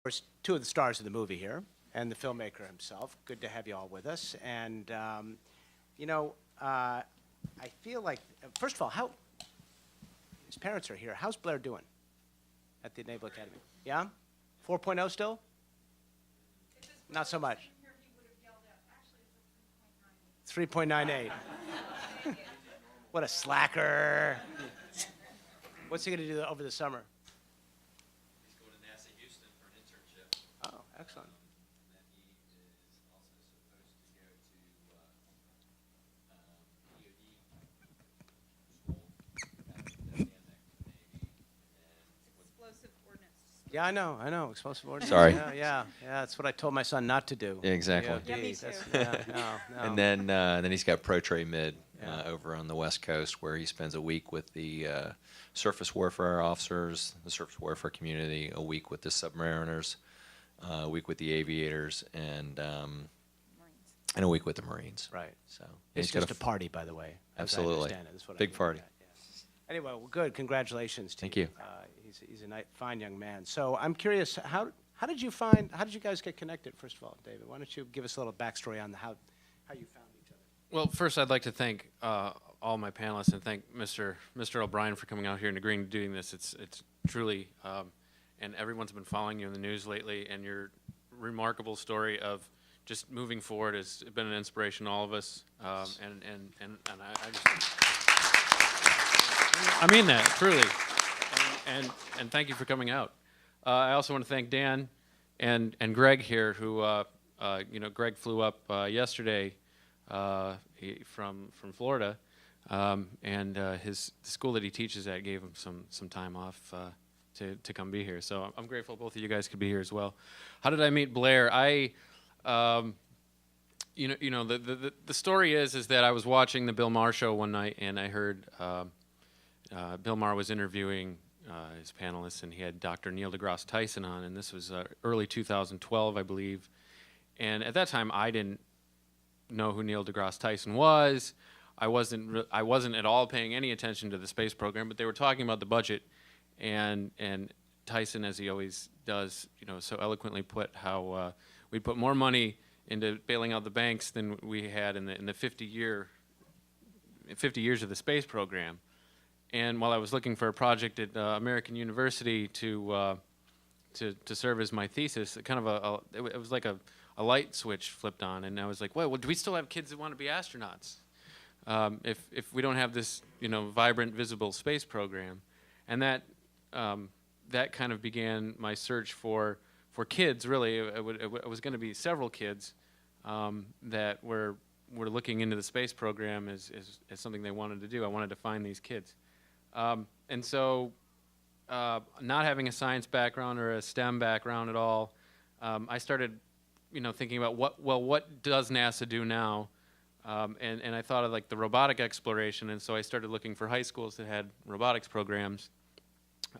course, two of the stars of the movie here, and the filmmaker himself. Good to have you all with us. And, I feel like, first of all, his parents are here. How's Blair doing at the Naval Academy? Yeah? 4.0 still? Not so much. 3.98. What a slacker. What's he going to do over the summer? He's going to NASA Houston for an internship. Oh, excellent. And then he is also supposed to go to DOD school at the Navy. Explosive ordnance. Yeah, I know, explosive ordnance. Sorry. Yeah, that's what I told my son not to do. Yeah, exactly. DOD, Yeah, me too. No. And then he's got Pro Tre Mid over on the West Coast, where he spends a week with the surface warfare officers, the surface warfare community, a week with the submariners, a week with the aviators, and a week with the Marines. Right. So It's he's got just a party, by the way. as I Absolutely. understand it. That's what I Big mean. party. Yeah. Anyway, well, good. Congratulations to Thank you. He's a fine young man. So I'm curious, how did you guys get connected, first of all, David? Why don't you give us a little backstory on how you found each other? Well, first I'd like to thank all my panelists and thank Mr. OBrien for coming out here and agreeing to doing this. It's truly, and everyone's been following you in the news lately, and your remarkable story of just moving forward has been an inspiration to all of us. And I mean that truly, and thank you for coming out. I also want to thank Dan and Greg here, who Greg flew up yesterday from Florida, and the school that he teaches at gave him some time off to come be here. So I'm grateful both of you guys could be here as well. How did I meet Blair? The story is that I was watching the Bill Maher show one night, and I heard Bill Maher was interviewing his panelists, and he had Dr. Neil deGrasse Tyson on, and this was early 2012, I believe. And at that time, I didn't know who Neil deGrasse Tyson was. I wasn't at all paying any attention to the space program, but they were talking about the budget, and Tyson, as he always does, so eloquently put how we'd put more money into bailing out the banks than we had in the 50 years of the space program. And while I was looking for a project at American University to serve as my thesis, it was like a light switch flipped on, and I was like, well, do we still have kids that want to be astronauts if we don't have this vibrant, visible space program? And that kind of began my search for kids. Really, it was going to be several kids that were looking into the space program as something they wanted to do. I wanted to find these kids. And so, not having a science background or a STEM background at all, I started, thinking about what does NASA do now? And I thought of like the robotic exploration, and so I started looking for high schools that had robotics programs.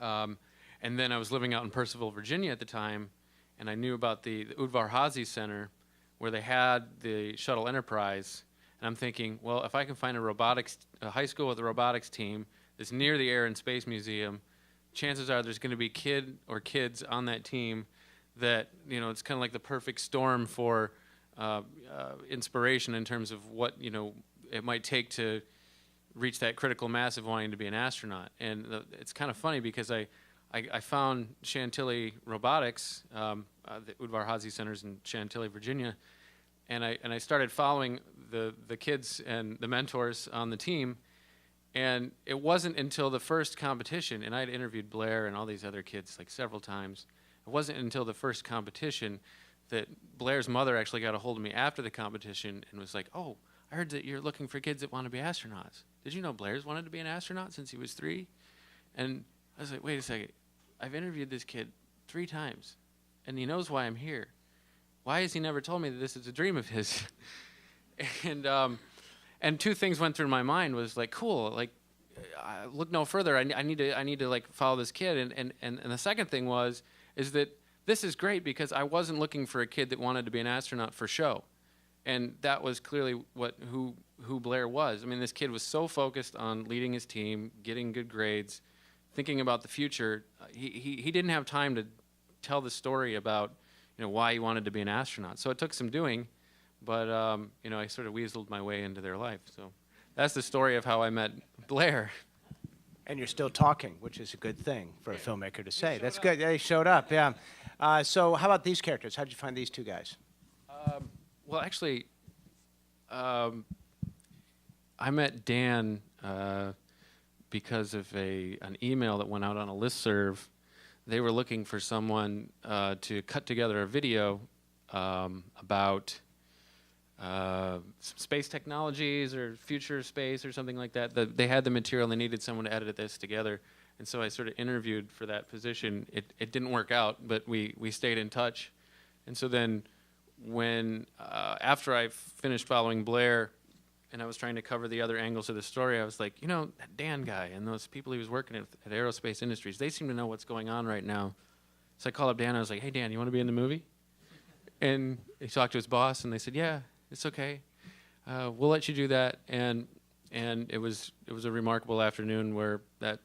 And then I was living out in Purcellville, Virginia at the time, and I knew about the Udvar Hazy Center, where they had the Shuttle Enterprise. And I'm thinking, well, if I can find a high school with a robotics team that's near the Air and Space Museum, chances are there's going to be kids on that team that, it's kind of like the perfect storm for inspiration in terms of what, it might take to reach that critical mass of wanting to be an astronaut. And it's kind of funny because I found Chantilly Robotics, the Udvar Hazy Center's in Chantilly, Virginia, and I started following the kids and the mentors on the team. And it wasn't until the first competition, and I'd interviewed Blair and all these other kids like several times. It wasn't until the first competition that Blair's mother actually got a hold of me after the competition and was like, "Oh, I heard that you're looking for kids that want to be astronauts. Did you know Blair's wanted to be an astronaut since he was 3?" And I was like, "Wait a second. I've interviewed this kid 3 times, and he knows why I'm here. Why has he never told me that this is a dream of his?" And two things went through my mind. Was like, cool, like, look no further. I need to like follow this kid. And the second thing is that this is great because I wasn't looking for a kid that wanted to be an astronaut for show, and that was clearly who Blair was. I mean, this kid was so focused on leading his team, getting good grades, thinking about the future. He didn't have time to tell the story about, why he wanted to be an astronaut. So it took some doing, but, I sort of weaseled my way into their life. So that's the story of how I met Blair. And you're still talking, which is a good thing for a filmmaker to say. That's good. Yeah, he showed up, yeah. So how about these characters? How did you find these two guys? Well, actually, I met Dan because of an email that went out on a listserv. They were looking for someone to cut together a video about some space technologies or future space or something like that. They had the material, they needed someone to edit this together. And so I sort of interviewed for that position. It didn't work out, but we stayed in touch. And so then when, after I finished following Blair and I was trying to cover the other angles of the story, I was like, that Dan guy and those people he was working at Aerospace Industries, they seem to know what's going on right now. So I called up Dan, I was like, hey Dan, you want to be in the movie? And he talked to his boss and they said, yeah, it's okay. We'll let you do that. And it was a remarkable afternoon where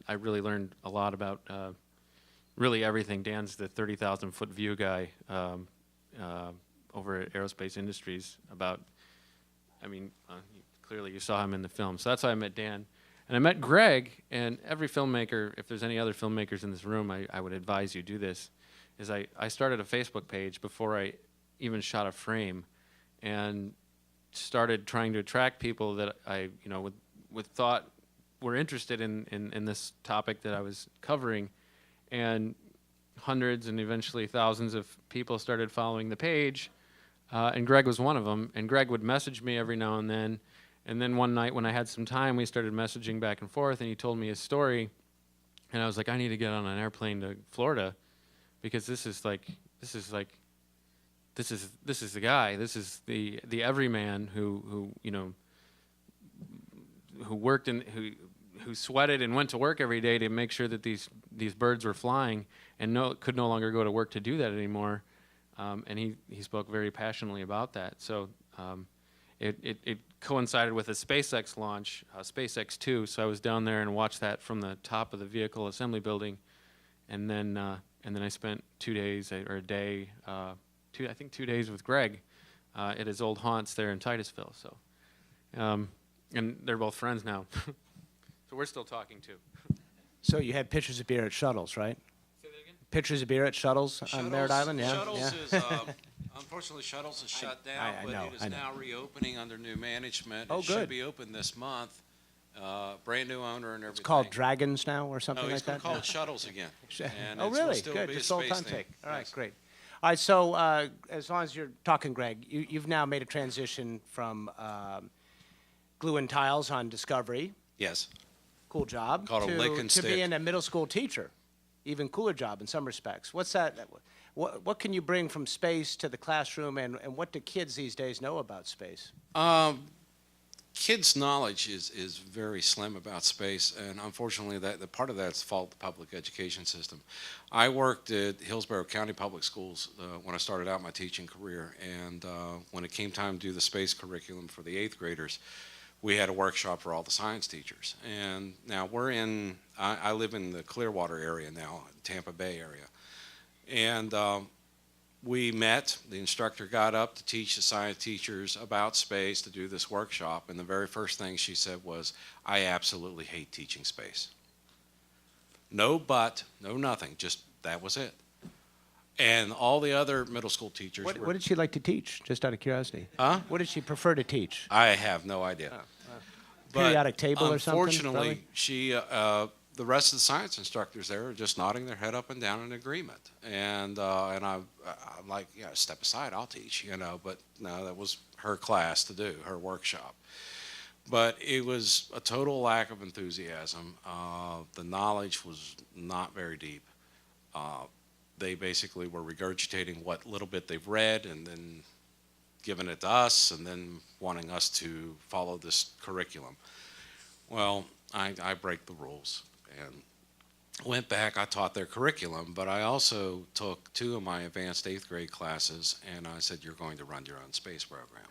I really learned a lot about really everything. Dan's the 30,000-foot view guy over at Aerospace Industries about, clearly you saw him in the film. So that's how I met Dan. And I met Greg, and every filmmaker, if there's any other filmmakers in this room, I would advise you do this, is I started a Facebook page before I even shot a frame and started trying to attract people that I, would thought were interested in this topic that I was covering. And hundreds and eventually thousands of people started following the page. And Greg was one of them. And Greg would message me every now and then. And then one night when I had some time, we started messaging back and forth, and he told me his story. And I was like, I need to get on an airplane to Florida because this is the guy. This is the everyman who worked who sweated and went to work every day to make sure that these birds were flying and could no longer go to work to do that anymore. And he spoke very passionately about that. So it coincided with a SpaceX launch, SpaceX 2. So I was down there and watched that from the top of the vehicle assembly building, and then I spent 2 days or a day, 2 days with Greg at his old haunts there in Titusville. So, and they're both friends now. So we're still talking too. So you had pitchers of beer at Shuttles, right? Say that again? Pitchers of beer at Shuttles on Merritt Island, yeah. Shuttles yeah. is, unfortunately, Shuttles is shut down, I but know, it is I know. now reopening under new management. Oh, It should good. be open this month. Brand new owner and everything. It's called Dragons now or something No, like he's going that? to call it Shuttles again. And Oh, it's gonna really? still Good. be a Just old space time thing. take. All right, Yes. great. All right, so as long as you're talking, Greg, you've now made a transition from glue and tiles on Discovery, Yes. cool job, Called a lick and to stick. being a middle school teacher, even cooler job in some respects. What's that? What can you bring from space to the classroom, and what do kids these days know about space? Kids' knowledge is very slim about space, and unfortunately, the part of that's the fault of the public education system. I worked at Hillsborough County Public Schools when I started out my teaching career, and when it came time to do the space curriculum for the 8th graders, we had a workshop for all the science teachers. And now I live in the Clearwater area now, Tampa Bay area, and we met, the instructor got up to teach the science teachers about space, to do this workshop, and the very first thing she said was, I absolutely hate teaching space. No but, no nothing, just that was it. And all the other middle school teachers What were, did she like to teach, just out of curiosity? Huh? What did she prefer to teach? I have no idea. But Periodic table or something, unfortunately, she, the rest of the science instructors there are just nodding their head up and down in agreement. And I'm like, yeah, step aside, I'll teach, but no, that was her class to do, her workshop. But it was a total lack of enthusiasm. The knowledge was not very deep. They basically were regurgitating what little bit they've read and then giving it to us and then wanting us to follow this curriculum. Well, I break the rules and went back. I taught their curriculum, but I also took 2 of my advanced 8th grade classes, and I said, you're going to run your own space program.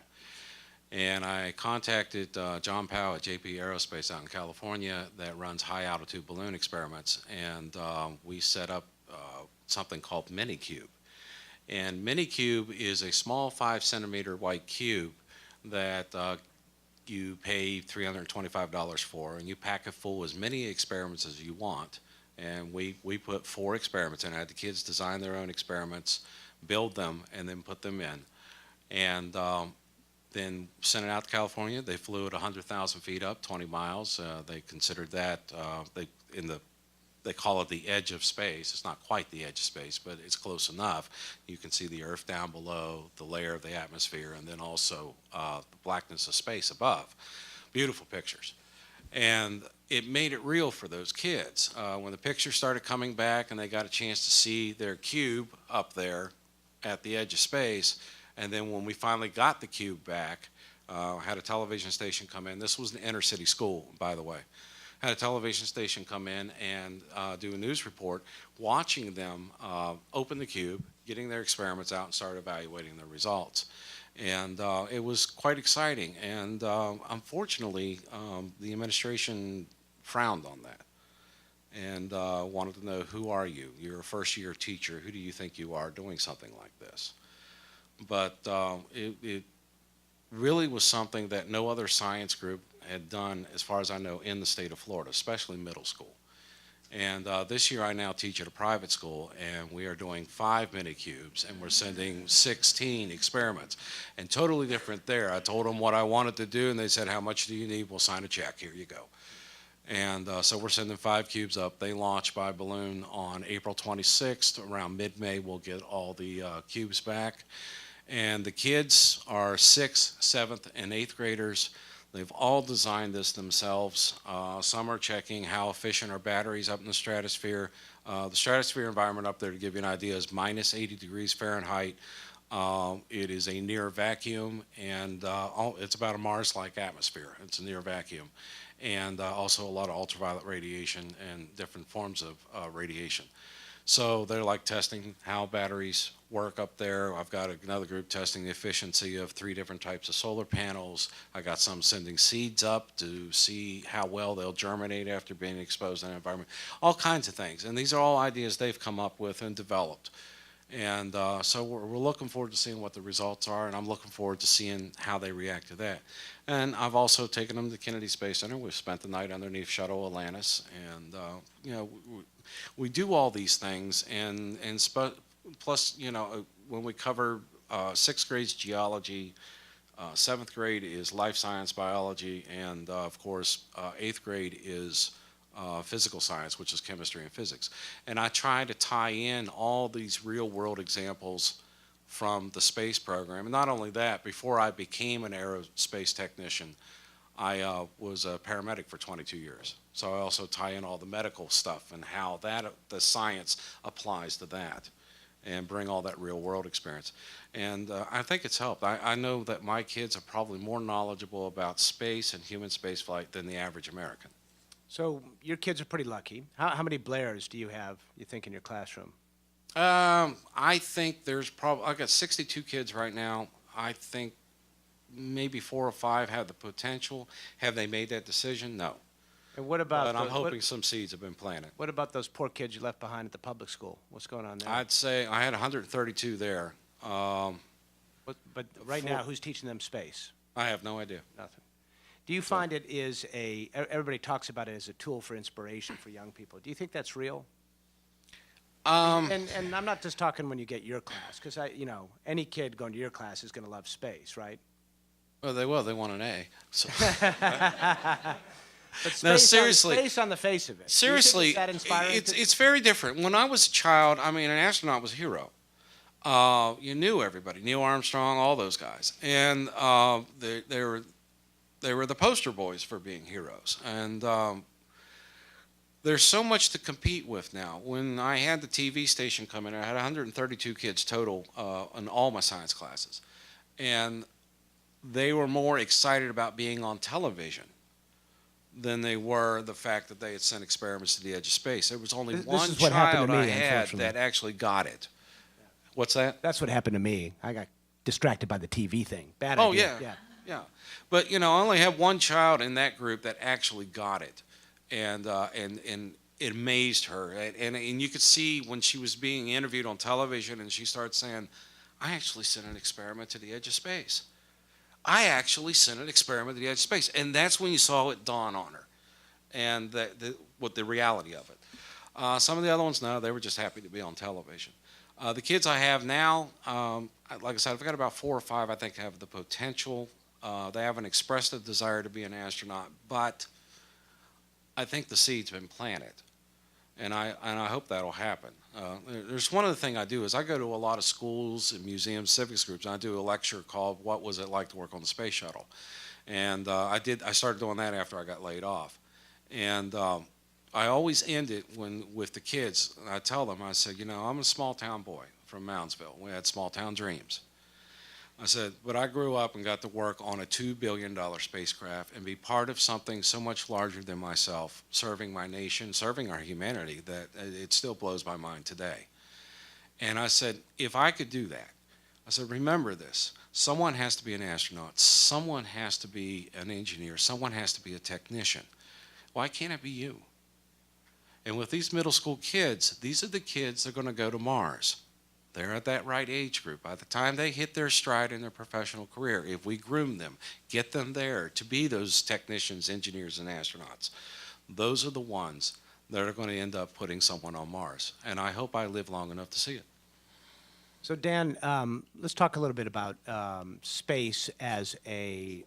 And I contacted John Powell at JP Aerospace out in California that runs high altitude balloon experiments, and we set up something called Minicube. And Minicube is a small 5 centimeter white cube that you pay $325 for, and you pack it full as many experiments as you want. And we put 4 experiments in. I had the kids design their own experiments, build them, and then put them in. And then sent it out to California. They flew it 100,000 feet up, 20 miles. They considered that they call it the edge of space. It's not quite the edge of space, but it's close enough. You can see the Earth down below, the layer of the atmosphere, and then also the blackness of space above. Beautiful pictures. And it made it real for those kids. When the pictures started coming back and they got a chance to see their cube up there at the edge of space, and then when we finally got the cube back, had a television station come in. This was an inner city school, by the way. Had a television station come in and do a news report, watching them open the cube, getting their experiments out, and start evaluating the results. And it was quite exciting. And unfortunately, the administration frowned on that and wanted to know, who are you? You're a first-year teacher. Who do you think you are doing something like this? But it really was something that no other science group had done, as far as I know, in the state of Florida, especially middle school. And this year I now teach at a private school, and we are doing 5 Minicubes, and we're sending 16 experiments. And totally different there. I told them what I wanted to do, and they said, how much do you need? We'll sign a check. Here you go. And so we're sending 5 cubes up. They launch by balloon on April 26th. Around mid-May, we'll get all the cubes back. And the kids are 6th, 7th, and 8th graders. They've all designed this themselves. Some are checking how efficient are batteries up in the stratosphere. The stratosphere environment up there, to give you an idea, is minus 80 degrees Fahrenheit. It is a near vacuum, and it's about a Mars-like atmosphere. It's a near vacuum. And also a lot of ultraviolet radiation and different forms of radiation. So they're like testing how batteries work up there. I've got another group testing the efficiency of 3 different types of solar panels. I got some sending seeds up to see how well they'll germinate after being exposed in an environment. All kinds of things. And these are all ideas they've come up with and developed. And so we're looking forward to seeing what the results are, and I'm looking forward to seeing how they react to that. And I've also taken them to the Kennedy Space Center. We've spent the night underneath Shuttle Atlantis, and you know, we do all these things, and plus, you know, when we cover 6th grade's geology, 7th grade is life science biology, and of course 8th grade is physical science, which is chemistry and physics. And I try to tie in all these real world examples from the space program. And not only that, before I became an aerospace technician, I was a paramedic for 22 years. So I also tie in all the medical stuff and how the science applies to that, and bring all that real world experience. And I think it's helped. I know that my kids are probably more knowledgeable about space and human spaceflight than the average American. So your kids are pretty lucky. How many Blairs do you have, you think, in your classroom? I think there's probably, I've got 62 kids right now. I think maybe 4 or 5 have the potential. Have they made that decision? No. And what about? But I'm hoping some seeds have been planted. What about those poor kids you left behind at the public school? What's going on there? I'd say I had 132 there. But right now, who's teaching them space? I have no idea. Nothing. Do you find it is everybody talks about it as a tool for inspiration for young people. Do you think that's real? And I'm not just talking when you get your class, because any kid going to your class is going to love space, right? Well, they will. They want an A. So. But space, No, seriously. space on the face of it. Seriously, Do you think that inspiring? it's very different. When I was a child, I mean, an astronaut was a hero. You knew everybody, Neil Armstrong, all those guys, and they were the poster boys for being heroes. And there's so much to compete with now. When I had the TV station come in, I had 132 kids total in all my science classes, and they were more excited about being on television than they were the fact that they had sent experiments to the edge of space. There was only one child I had that actually got it. What's that? That's what happened to me. I got distracted by the TV thing. Bad Oh, idea. yeah. But, I only have one child in that group that actually got it. And it amazed her. And you could see when she was being interviewed on television and she started saying, I actually sent an experiment to the edge of space. I actually sent an experiment to the edge of space. And that's when you saw it dawn on her and what the reality of it. Some of the other ones, no, they were just happy to be on television. The kids I have now, like I said, I've got about 4 or 5 I think have the potential. They haven't expressed a desire to be an astronaut, but I think the seed's been planted. And I hope that'll happen. There's one other thing I do is I go to a lot of schools and museums, civics groups, and I do a lecture called "What Was It Like to Work on the Space Shuttle?" And I started doing that after I got laid off. And I always end it with the kids. I tell them, I said, you know, I'm a small town boy from Moundsville. We had small town dreams. I said, but I grew up and got to work on a $2 billion spacecraft and be part of something so much larger than myself, serving my nation, serving our humanity, that it still blows my mind today. And I said, if I could do that, I said, remember this. Someone has to be an astronaut. Someone has to be an engineer. Someone has to be a technician. Why can't it be you? And with these middle school kids, these are the kids that are going to go to Mars. They're at that right age group. By the time they hit their stride in their professional career, if we groom them, get them there to be those technicians, engineers, and astronauts, those are the ones that are going to end up putting someone on Mars. And I hope I live long enough to see it. So Dan, let's talk a little bit about space as an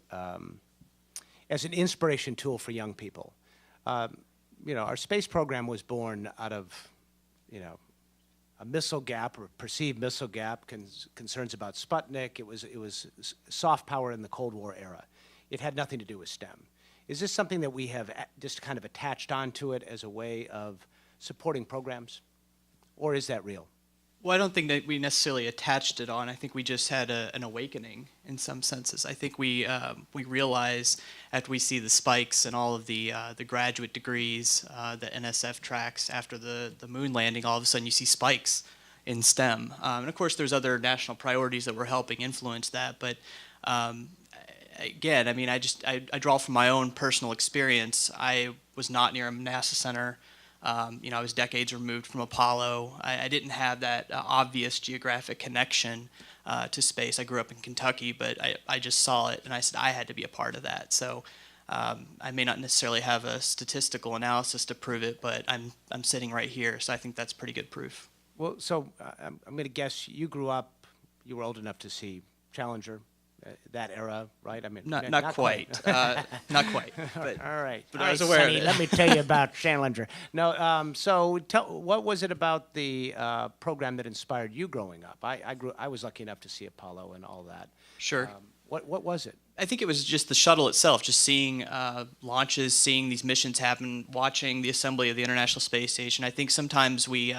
inspiration tool for young people. You know, our space program was born out of, you know, a missile gap or perceived missile gap, concerns about Sputnik. It was soft power in the Cold War era. It had nothing to do with STEM. Is this something that we have just kind of attached onto it as a way of supporting programs, or is that real? Well, I don't think that we necessarily attached it on. I think we just had an awakening in some senses. I think we realize after we see the spikes and all of the graduate degrees that NSF tracks after the moon landing, all of a sudden you see spikes in STEM. And of course, there's other national priorities that were helping influence that. But again, I mean, I draw from my own personal experience. I was not near a NASA center. You know, I was decades removed from Apollo. I didn't have that obvious geographic connection to space. I grew up in Kentucky, but I just saw it, and I said I had to be a part of that. So I may not necessarily have a statistical analysis to prove it, but I'm sitting right here, so I think that's pretty good proof. Well, so I'm going to guess you grew up, you were old enough to see Challenger, that era, right? I mean, Not quite. Not quite. But, all right. But All I was right, aware Sonny, of it. let me tell you about Challenger. No, so what was it about the program that inspired you growing up? I was lucky enough to see Apollo and all that. Sure. What was it? I think it was just the shuttle itself, just seeing launches, seeing these missions happen, watching the assembly of the International Space Station. I think sometimes we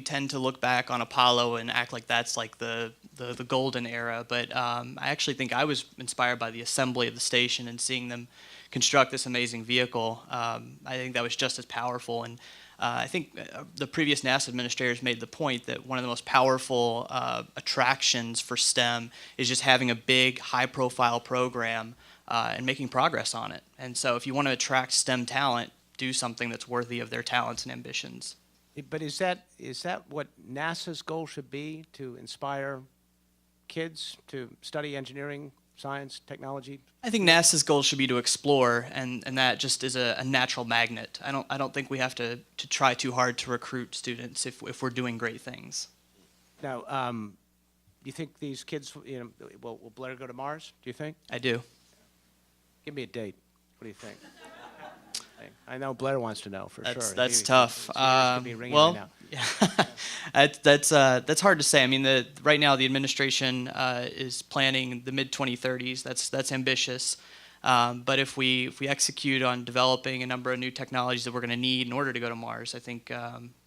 tend to look back on Apollo and act like that's like the golden era, but I actually think I was inspired by the assembly of the station and seeing them construct this amazing vehicle. I think that was just as powerful, and I think the previous NASA administrators made the point that one of the most powerful attractions for STEM is just having a big, high-profile program and making progress on it. And so if you want to attract STEM talent, do something that's worthy of their talents and ambitions. But is that what NASA's goal should be, to inspire kids to study engineering, science, technology? I think NASA's goal should be to explore, and that just is a natural magnet. I don't think we have to try too hard to recruit students if we're doing great things. Now, do you think these kids, will Blair go to Mars, do you think? I do. Give me a date. What do you think? I know Blair wants to know for sure. That's tough. His ears could be ringing Well, right now. that's hard to say. I mean, right now the administration is planning the mid-2030s. That's ambitious. But if we execute on developing a number of new technologies that we're going to need in order to go to Mars, I think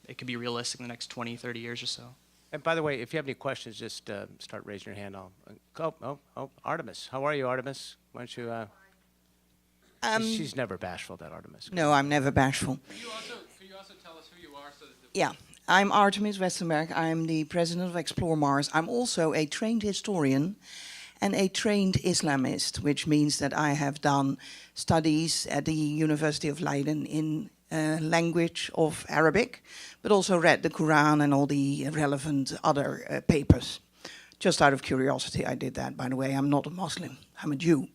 it could be realistic in the next 20, 30 years or so. And by the way, if you have any questions, just start raising your hand. Artemis. How are you, Artemis? Why don't you... she's never bashful, that Artemis. No, I'm never bashful. Could you also tell us who you are? So that Yeah, I'm Artemis Westerberg. I'm the president of Explore Mars. I'm also a trained historian and a trained Islamist, which means that I have done studies at the University of Leiden in language of Arabic, but also read the Quran and all the relevant other papers. Just out of curiosity, I did that, by the way. I'm not a Muslim, I'm a Jew.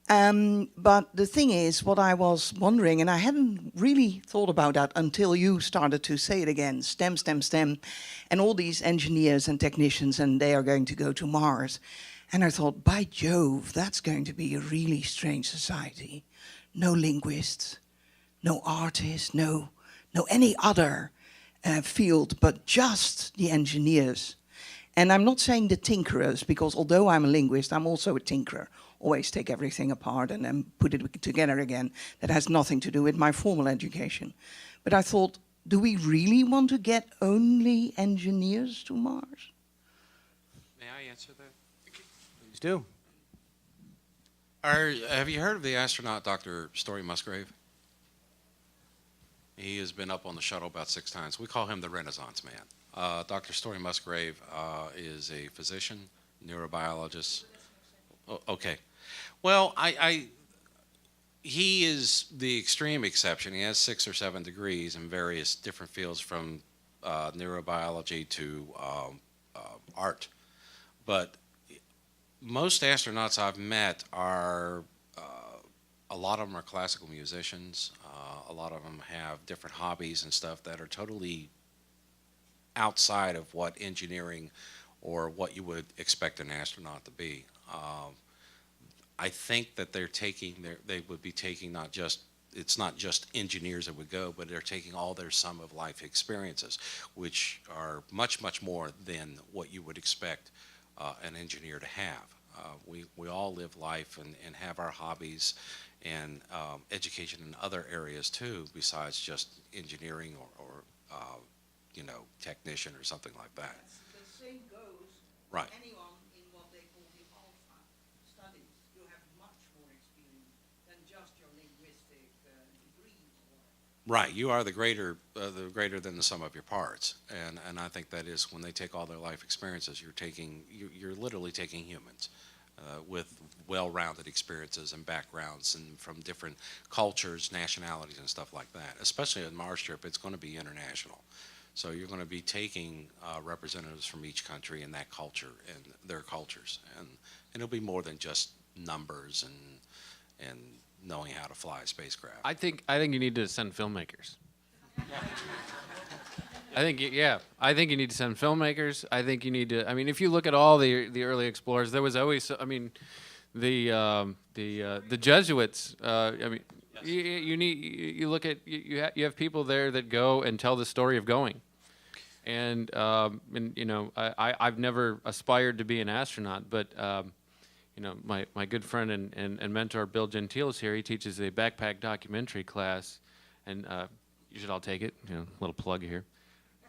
But the thing is, what I was wondering, and I hadn't really thought about that until you started to say it again, STEM, STEM, STEM, and all these engineers and technicians, and they are going to go to Mars. And I thought, by Jove, that's going to be a really strange society. No linguists, no artists, no any other field, but just the engineers. And I'm not saying the tinkerers, because although I'm a linguist, I'm also a tinkerer. Always take everything apart and then put it together again. That has nothing to do with my formal education. But I thought, do we really want to get only engineers to Mars? May I answer that? Please do. Have you heard of the astronaut Dr. Story Musgrave? He has been up on the shuttle about 6 times. We call him the Renaissance man. Dr. Story Musgrave is a physician, neurobiologist. Oh, okay. Well, he is the extreme exception. He has 6 or 7 degrees in various different fields, from neurobiology to art. But most astronauts I've met are, a lot of them are classical musicians. A lot of them have different hobbies and stuff that are totally outside of what engineering or what you would expect an astronaut to be. I think that they would be taking it's not just engineers that would go, but they're taking all their sum of life experiences, which are much, much more than what you would expect an engineer to have. We all live life and have our hobbies and education in other areas too, besides just engineering or technician or something like that. The same goes Right. for anyone in what they call the alpha studies. You have much more experience than just your linguistic degree. Right, you are the greater than the sum of your parts, and I think that is when they take all their life experiences, you're literally taking humans with well-rounded experiences and backgrounds and from different cultures, nationalities, and stuff like that. Especially on Mars trip, it's going to be international, so you're going to be taking representatives from each country and that culture and their cultures, and it'll be more than just numbers and knowing how to fly a spacecraft. I think you need to send filmmakers. I think you need to send filmmakers. I think you need to. I mean, if you look at all the early explorers, there was always. I mean, the Jesuits. I mean, you look at you have people there that go and tell the story of going, and I've never aspired to be an astronaut, but. My good friend and mentor Bill Gentile is here. He teaches a backpack documentary class, and you should all take it. Little plug here.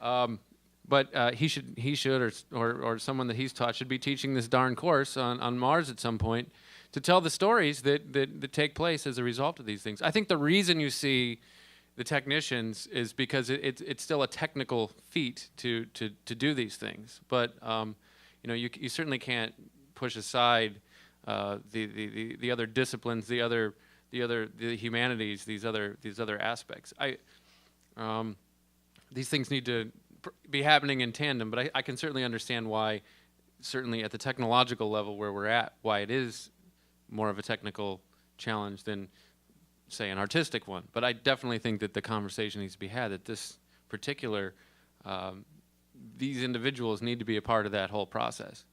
But he should, or someone that he's taught should be teaching this darn course on Mars at some point to tell the stories that take place as a result of these things. I think the reason you see the technicians is because it's still a technical feat to do these things. But you certainly can't push aside the other disciplines, the humanities, these other aspects. These things need to be happening in tandem, but I can certainly understand why, certainly at the technological level where we're at, why it is more of a technical challenge than, say, an artistic one. But I definitely think that the conversation needs to be had, that this particular, these individuals need to be a part of that whole process.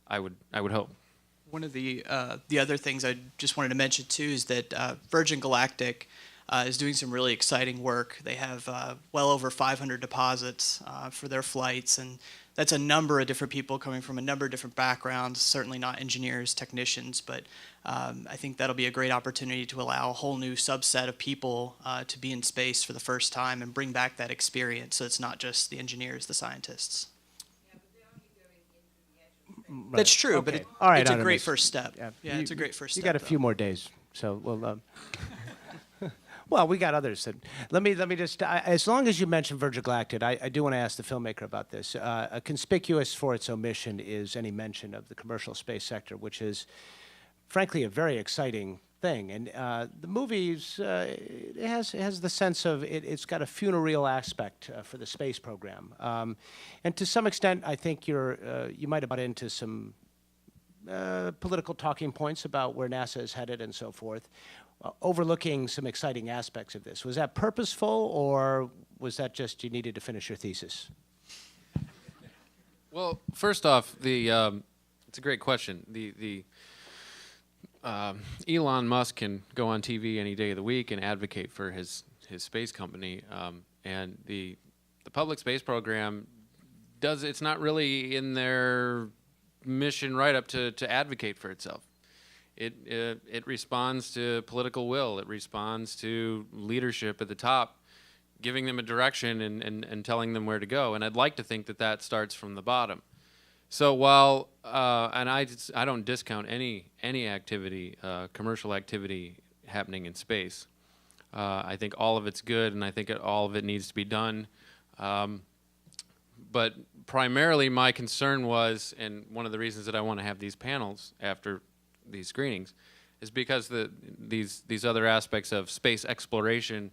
I would hope. One of the other things I just wanted to mention too is that Virgin Galactic is doing some really exciting work. They have well over 500 deposits for their flights, and that's a number of different people coming from a number of different backgrounds, certainly not engineers, technicians, but I think that'll be a great opportunity to allow a whole new subset of people to be in space for the first time and bring back that experience, so it's not just the engineers, the scientists. Right. That's true, Okay. but All right, it's a Artemis. great first step. Yeah, it's a great first step. You got a few more days, so we'll. Well, we got others. Let me just. As long as you mention Virgin Galactic, I do want to ask the filmmaker about this. Conspicuous for its omission is any mention of the commercial space sector, which is, frankly, a very exciting thing. And the movies, it has the sense of, it's got a funereal aspect for the space program. And to some extent, I think you might have got into some political talking points about where NASA is headed and so forth, overlooking some exciting aspects of this. Was that purposeful, or was that just you needed to finish your thesis? Well, first off, it's a great question. Elon Musk can go on TV any day of the week and advocate for his space company, and the public space program it's not really in their mission right up to advocate for itself. It responds to political will. It responds to leadership at the top, giving them a direction and telling them where to go. And I'd like to think that starts from the bottom. So while and I don't discount any activity, commercial activity happening in space. I think all of it's good, and I think all of it needs to be done. But primarily, my concern was, and one of the reasons that I want to have these panels after these screenings, is because these other aspects of space exploration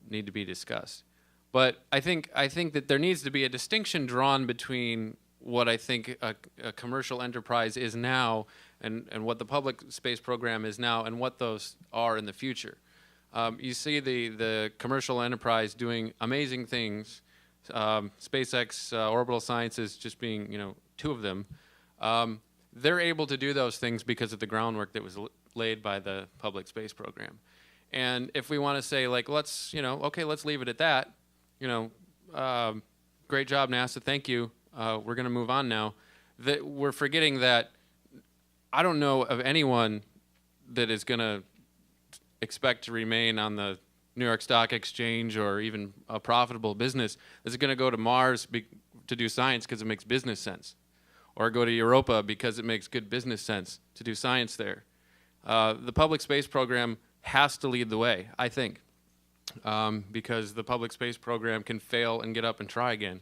need to be discussed. But I think that there needs to be a distinction drawn between what I think a commercial enterprise is now and what the public space program is now and what those are in the future. You see the commercial enterprise doing amazing things, SpaceX, Orbital Sciences just being, two of them. They're able to do those things because of the groundwork that was laid by the public space program. And if we want to say, like, let's leave it at that, great job, NASA, thank you, we're going to move on now, that we're forgetting that I don't know of anyone that is going to expect to remain on the New York Stock Exchange or even a profitable business that's going to go to Mars to do science because it makes business sense, or go to Europa because it makes good business sense to do science there. The public space program has to lead the way, I think, because the public space program can fail and get up and try again.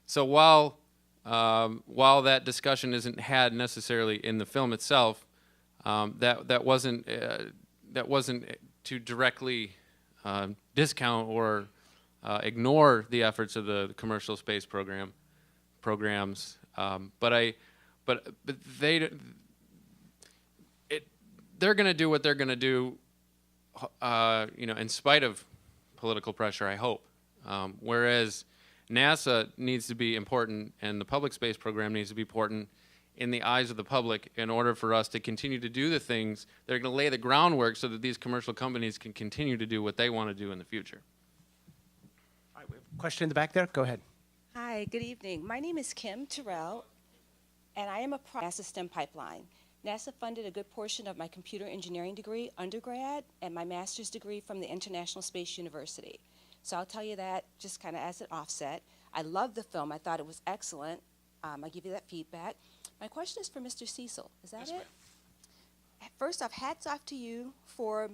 So while that discussion isn't had necessarily in the film itself, that wasn't to directly discount or ignore the efforts of the commercial space programs. But they're going to do what they're going to do, in spite of political pressure, I hope. Whereas NASA needs to be important, and the public space program needs to be important in the eyes of the public in order for us to continue to do the things that are going to lay the groundwork so that these commercial companies can continue to do what they want to do in the future. All right, we have a question in the back there. Go ahead. Hi, good evening. My name is Kim Terrell, and I am a NASA STEM pipeline. NASA funded a good portion of my computer engineering degree, undergrad, and my master's degree from the International Space University. So I'll tell you that just kind of as an offset. I loved the film. I thought it was excellent. I'll give you that feedback. My question is for Mr. Cecil. Is that it? First off, hats off to you for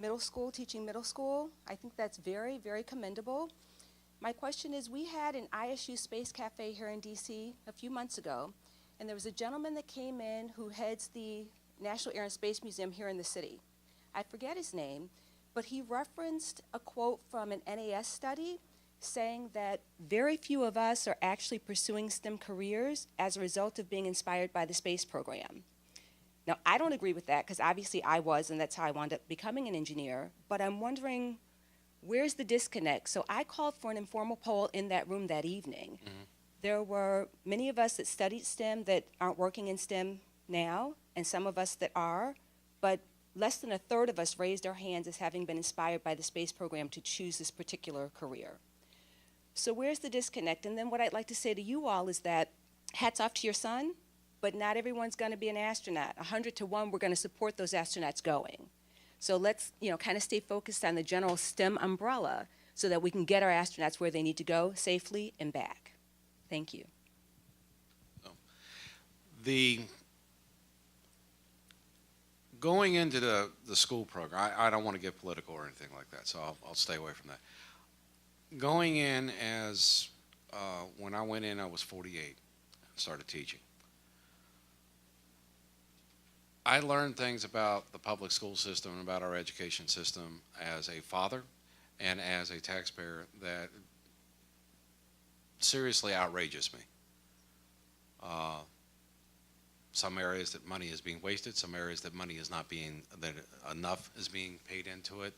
teaching middle school. I think that's very, very commendable. My question is, we had an ISU Space Cafe here in DC a few months ago, and there was a gentleman that came in who heads the National Air and Space Museum here in the city. I forget his name, but he referenced a quote from an NAS study saying that very few of us are actually pursuing STEM careers as a result of being inspired by the space program. Now, I don't agree with that because obviously I was, and that's how I wound up becoming an engineer, but I'm wondering, where's the disconnect? So I called for an informal poll in that room that evening. Mm-hmm. There were many of us that studied STEM that aren't working in STEM now, and some of us that are, but less than a third of us raised our hands as having been inspired by the space program to choose this particular career. So where's the disconnect? And then what I'd like to say to you all is that hats off to your son, but not everyone's going to be an astronaut. 100 to 1, we're going to support those astronauts going. So let's, kind of stay focused on the general STEM umbrella so that we can get our astronauts where they need to go safely and back. Thank you. Going into the school program, I don't want to get political or anything like that, so I'll stay away from that. Going in as, when I went in, I was 48 and started teaching. I learned things about the public school system and about our education system as a father and as a taxpayer that seriously outrages me. Some areas that money is being wasted, some areas that money is not being, that enough is being paid into it.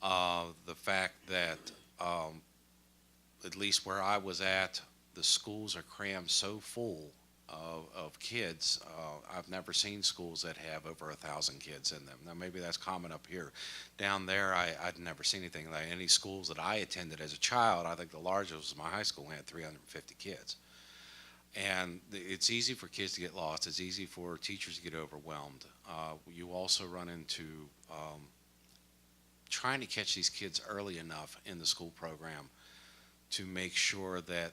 The fact that, at least where I was at, the schools are crammed so full of kids. I've never seen schools that have over 1,000 kids in them. Now maybe that's common up here. Down there, I'd never seen anything like any schools that I attended as a child. I think the largest was my high school, had 350 kids. And it's easy for kids to get lost. It's easy for teachers to get overwhelmed. You also run into trying to catch these kids early enough in the school program to make sure that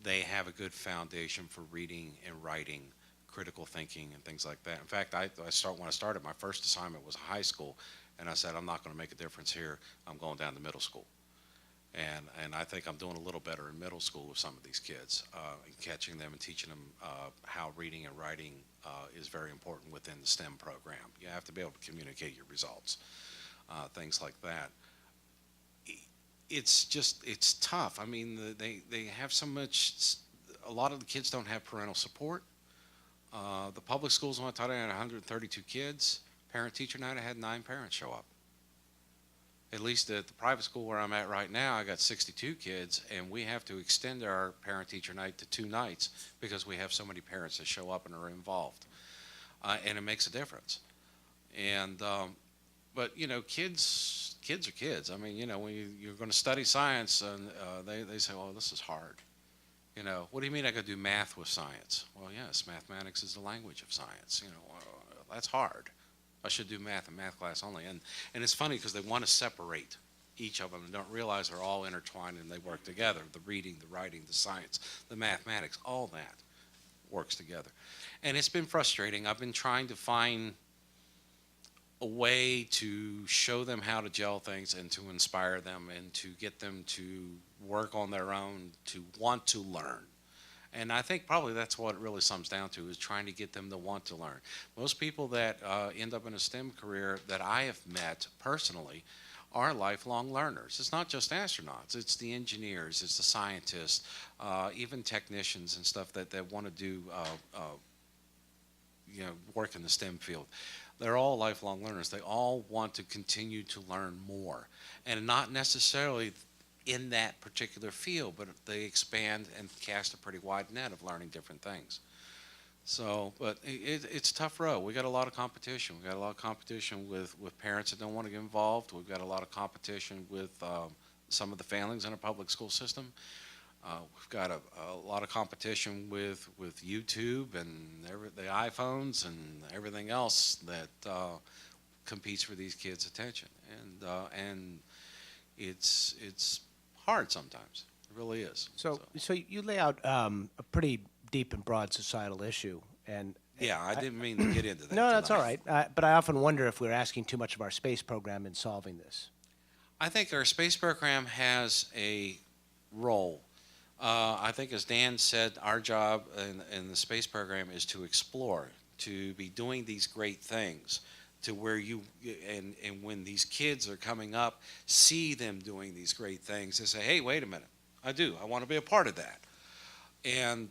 they have a good foundation for reading and writing, critical thinking, and things like that. In fact, when I started, my first assignment was high school, and I said, I'm not going to make a difference here. I'm going down to middle school. And I think I'm doing a little better in middle school with some of these kids, and catching them and teaching them how reading and writing is very important within the STEM program. You have to be able to communicate your results, things like that. It's tough. I mean, they have so much, a lot of the kids don't have parental support. The public schools, when I taught, I had 132 kids. Parent-teacher night, I had 9 parents show up. At least at the private school where I'm at right now, I got 62 kids, and we have to extend our parent-teacher night to 2 nights because we have so many parents that show up and are involved. And it makes a difference. And, but, you know, kids are kids. I mean, you know, when you're going to study science, and they say, well, this is hard. You know, what do you mean I could do math with science? Well, yes, mathematics is the language of science. You know, that's hard. I should do math in math class only. And it's funny because they want to separate each of them and don't realize they're all intertwined and they work together. The reading, the writing, the science, the mathematics, all that works together. And it's been frustrating. I've been trying to find a way to show them how to gel things and to inspire them and to get them to work on their own, to want to learn. And I think probably that's what it really sums down to, is trying to get them to want to learn. Most people that end up in a STEM career that I have met personally are lifelong learners. It's not just astronauts. It's the engineers, it's the scientists, even technicians and stuff that want to do you know, work in the STEM field. They're all lifelong learners. They all want to continue to learn more, and not necessarily in that particular field, but they expand and cast a pretty wide net of learning different things. So, but it's a tough road. We got a lot of competition. We got a lot of competition with parents that don't want to get involved. We've got a lot of competition with some of the failings in our public school system. We've got a lot of competition with YouTube and the iPhones and everything else that competes for these kids' attention. And it's hard sometimes. It really is. So you lay out a pretty deep and broad societal issue, and yeah, I didn't mean to get into that. No, that's all tonight. right. But I often wonder if we're asking too much of our space program in solving this. I think our space program has a role. I think, as Dan said, our job in the space program is to explore, to be doing these great things, to where and when these kids are coming up, see them doing these great things, they say, hey, wait a minute, I want to be a part of that. And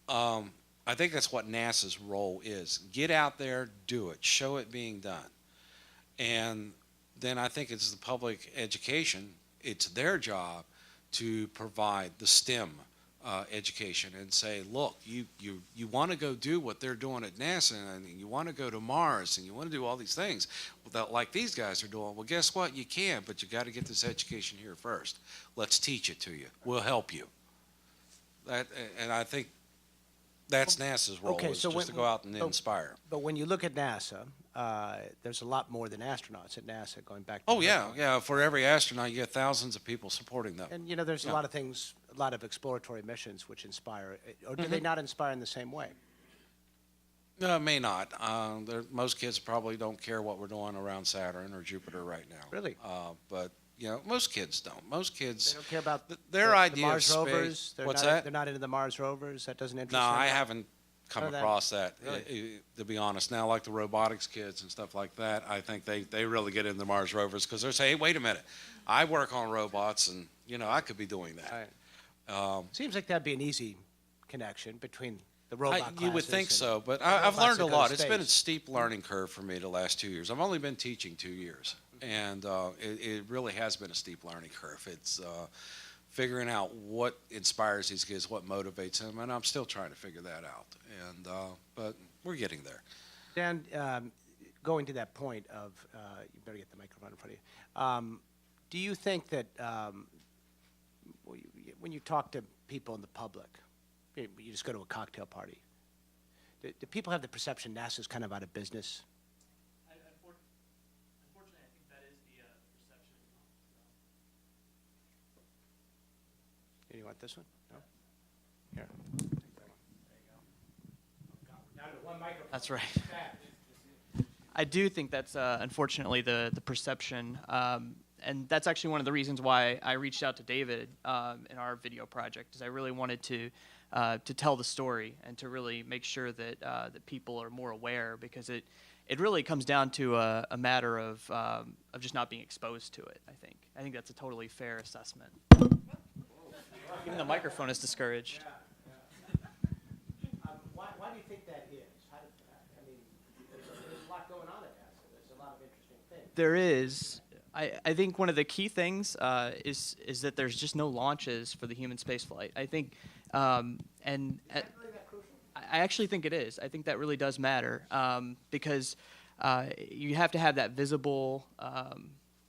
I think that's what NASA's role is. Get out there, do it, show it being done. And then I think it's the public education, it's their job to provide the STEM education and say, look, you want to go do what they're doing at NASA, and you want to go to Mars, and you want to do all these things without, like these guys are doing. Well, guess what? You can, but you got to get this education here first. Let's teach it to you. We'll help you. And I think that's NASA's role, Okay, is so just to go out and inspire. But when you look at NASA, there's a lot more than astronauts at NASA going back to Oh, yeah. For every astronaut, you get thousands of people supporting them. And, you know, there's a lot of things, a lot of exploratory missions which inspire, or do they not inspire in the same way? No, it may not. Most kids probably don't care what we're doing around Saturn or Jupiter right now. Really? But, you know, most kids don't. Most kids, They don't care about their the idea Mars of rovers? space. What's that? They're not into the Mars rovers? That doesn't interest No, them? I haven't come Oh, that- across that, really? to be honest. Now, like the robotics kids and stuff like that, I think they really get into Mars rovers because they're saying, hey, wait a minute, I work on robots and, I could be doing that. Right. Seems like that'd be an easy connection between the robot classes. You would think and so, but the I've robots learned that a go to lot. It's been a space. steep learning curve for me the last 2 years. I've only been teaching 2 years, and it really has been a steep learning curve. It's figuring out what inspires these kids, what motivates them, and I'm still trying to figure that out. And but we're getting there. Dan, going to that point of, you better get the microphone in front of you. Do you think that when you talk to people in the public, you just go to a cocktail party, do people have the perception NASA's kind of out of business? Unfortunately, I think that is the perception. Do you want this one? No? Here. Down to one microphone. That's right. I do think that's unfortunately the perception, and that's actually one of the reasons why I reached out to David in our video project, is I really wanted to tell the story and to really make sure that that people are more aware, because it really comes down to a matter of just not being exposed to it. I think that's a totally fair assessment. Even the microphone is discouraged. Why do you think that is? I mean, there's a lot going on at NASA. There's a lot of interesting things. There is. I think one of the key things is that there's just no launches for the human spaceflight. I think, and Really that crucial? I actually think it is. I think that really does matter, because you have to have that visible,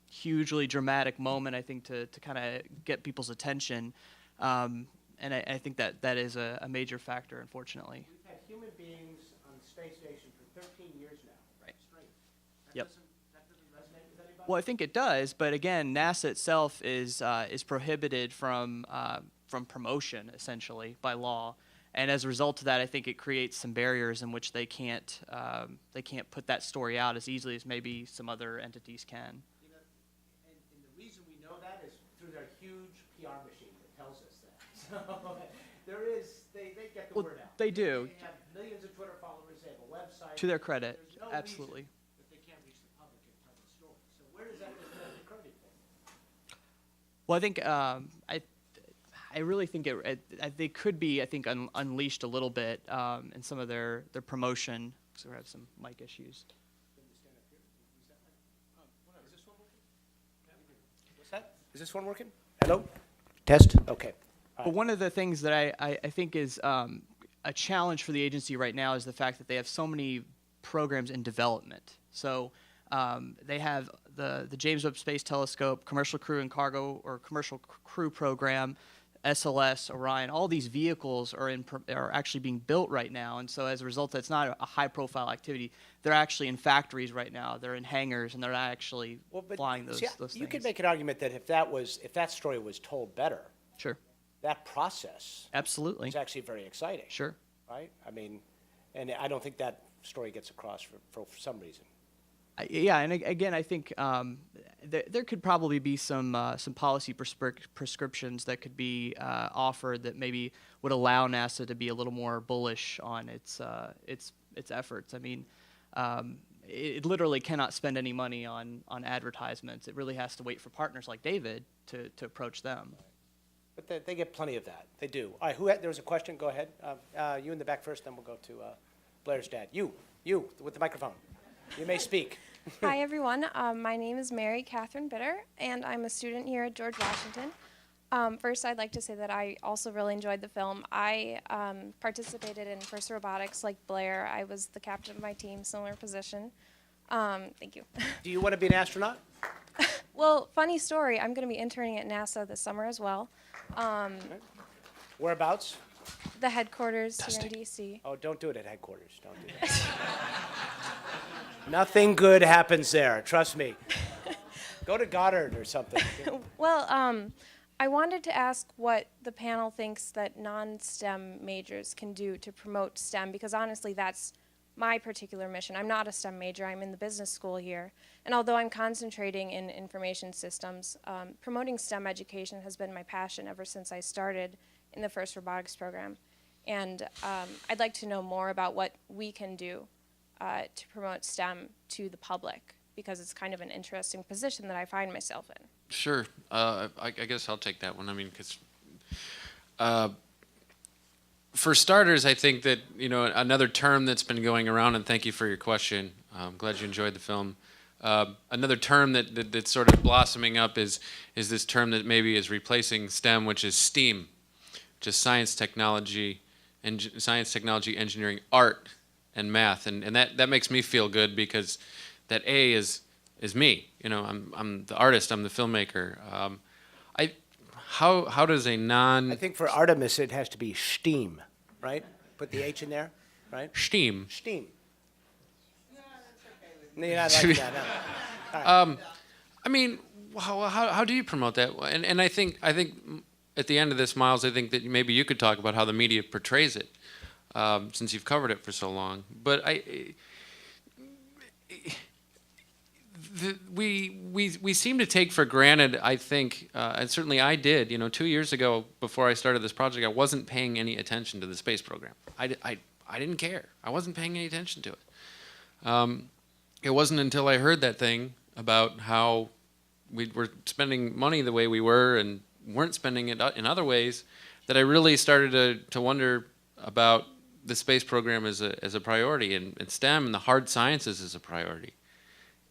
hugely dramatic moment, I think, to kind of get people's attention. And I think that is a major factor, unfortunately. We've had human beings on the space station for 13 years now. Right. Straight. Yep. That doesn't resonate with anybody? Well, I think it does, but again, NASA itself is prohibited from promotion, essentially, by law, and as a result of that, I think it creates some barriers in which they can't put that story out as easily as maybe some other entities can. You know, and the reason we know that is through their huge PR machine that tells us that. So they get the word out. They do. They have millions of Twitter followers. They have a website. To their credit, There's no absolutely. reason that they can't reach the public and tell the story. So where does that occur, do you think? Well, I think I really think they could be, I think, unleashed a little bit in some of their promotion. So we have some mic issues. What's that? Is this one working? Hello? Test? Okay. But one of the things that I think is a challenge for the agency right now is the fact that they have so many programs in development. So they have the James Webb Space Telescope, Commercial Crew and Cargo, or Commercial Crew Program, SLS, Orion. All these vehicles are actually being built right now, and so as a result, it's not a high-profile activity. They're actually in factories right now. They're in hangars, and they're not actually flying those things. You could make an argument that if that story was told better, Sure. that process Absolutely. is actually very exciting. Sure. Right? I mean, and I don't think that story gets across for some reason. Yeah, and again, I think there could probably be some policy prescriptions that could be offered that maybe would allow NASA to be a little more bullish on its efforts. I mean, it literally cannot spend any money on advertisements. It really has to wait for partners like David to approach them. But they get plenty of that. They do. All right, there was a question. Go ahead. You in the back first, then we'll go to Blair's dad. You with the microphone. You may speak. Hi, everyone. My name is Mary Catherine Bitter, and I'm a student here at George Washington. First, I'd like to say that I also really enjoyed the film. I participated in First Robotics like Blair. I was the captain of my team, similar position. Thank you. Do you want to be an astronaut? Well, funny story, I'm going to be interning at NASA this summer as well. Whereabouts? The headquarters here in D.C. Oh, don't do it at headquarters. Don't do that. Nothing good happens there. Trust me. Go to Goddard or something. Well, I wanted to ask what the panel thinks that non-STEM majors can do to promote STEM, because honestly, that's my particular mission. I'm not a STEM major. I'm in the business school here. And although I'm concentrating in information systems, promoting STEM education has been my passion ever since I started in the first robotics program. And I'd like to know more about what we can do to promote STEM to the public, because it's kind of an interesting position that I find myself in. Sure. I guess I'll take that one. I mean, because for starters, I think that, you know, another term that's been going around, and thank you for your question. I'm glad you enjoyed the film. Another term that's sort of blossoming up is this term that maybe is replacing STEM, which is STEAM, which is science, technology, engineering, art, and math. And that makes me feel good, because that A is me. You know, I'm the artist, I'm the filmmaker. How does a I think for Artemis, it has to be STEAM, right? Put the H in there, right? STEAM? STEAM. No, you're not like that, no. All right. I mean, how do you promote that? And I think at the end of this, Miles, I think that maybe you could talk about how the media portrays it, since you've covered it for so long. But we seem to take for granted, I think, and certainly I did, you know, 2 years ago before I started this project, I wasn't paying any attention to the space program. I didn't care. I wasn't paying any attention to it. It wasn't until I heard that thing about how we were spending money the way we were and weren't spending it in other ways that I really started to wonder about the space program as a priority, and STEM and the hard sciences as a priority.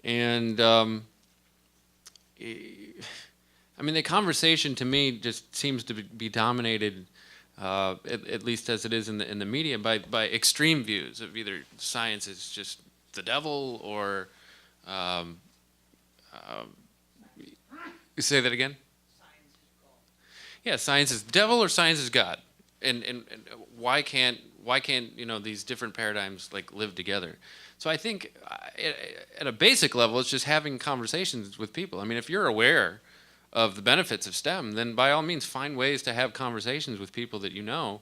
And I mean, the conversation to me just seems to be dominated, at least as it is in the media, by extreme views of either science is just the devil, or say that again? Science is God. Yeah, science is the devil or science is God, and why can't you know, these different paradigms like live together? So I think at a basic level, it's just having conversations with people. I mean, if you're aware of the benefits of STEM, then by all means find ways to have conversations with people that you know